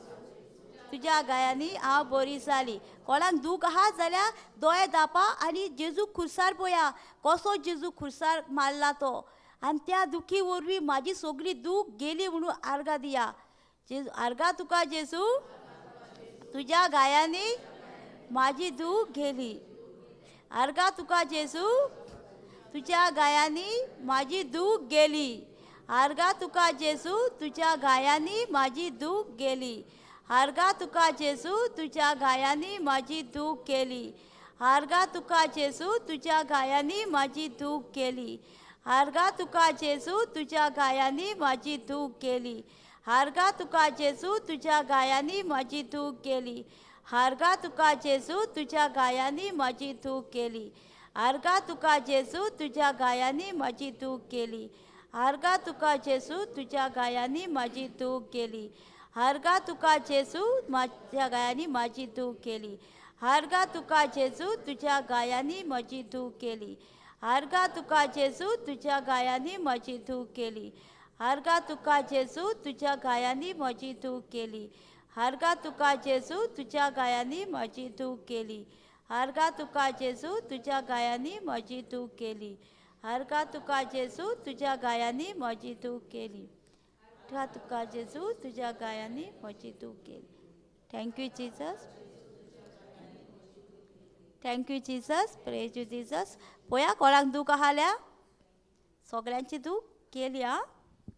तुज्या गायांनी हांव बरी जाली. कोणाक दूख आहा जाल्यार दोळे धांपा आनी जेजू खुर्सार पळया, कसो जेजू खुर्सार मारला तो, आनी त्या दुखी वरवीं म्हाजी सगळी दूख गेली म्हणून आर्गां दिया. आर्गां तुका जेजू तुज्या गायांनी म्हाजी दूख गेली. आर्गां तुका जेजू तुज्या गायांनी म्हाजी दूख गेली. आर्गां तुका जेजू तुज्या गायांनी म्हाजी दूख गेली. आर्गां तुका जेजू तुज्या गायांनी म्हाजी दूख गेली. हारगा तुका जेजू तुझ्या गायांनी माझी दूख केली. हारगा तुका जेजू तुझ्या गायांनी माझी दूख केली. हारगा तुका जेजू तुझ्या गायांनी माझी दूख केली. हारगा तुका जेजू तुझ्या गायांनी माझी दूख केली. हारगा तुका जेजू तुझ्या गायांनी माझी दूख केली. हारगा तुका जेजू तुझ्या गायांनी माझी दूख केली. हारगा तुका जेजू माझ्या गायांनी माझी दूख केली. हारगा तुका जेजू तुझ्या गायांनी माझी दूख केली. हारगा तुका जेजू तुझ्या गायांनी माझी दूख केली. हारगा तुका जेजू तुझ्या गायांनी माझी दूख केली. हारगा तुका जेजू तुझ्या गायांनी माझी दूख केली. हारगा तुका जेजू तुझ्या गायांनी माझी दूख केली. हारगा तुका जेजू तुझ्या गायांनी माझी दूख केली. हारगा तुका जेजू तुझ्या गायांनी माझी दूख केली. Thank you Jesus. Thank you Jesus. Praise you Jesus. पळया कोणाक दूख आहाल्या सगळ्यांची दूख केली हा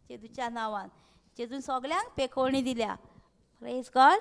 जेजूच्या नांवान. जेजून सगळ्यांक पेखोवणी दिल्या. Praise God.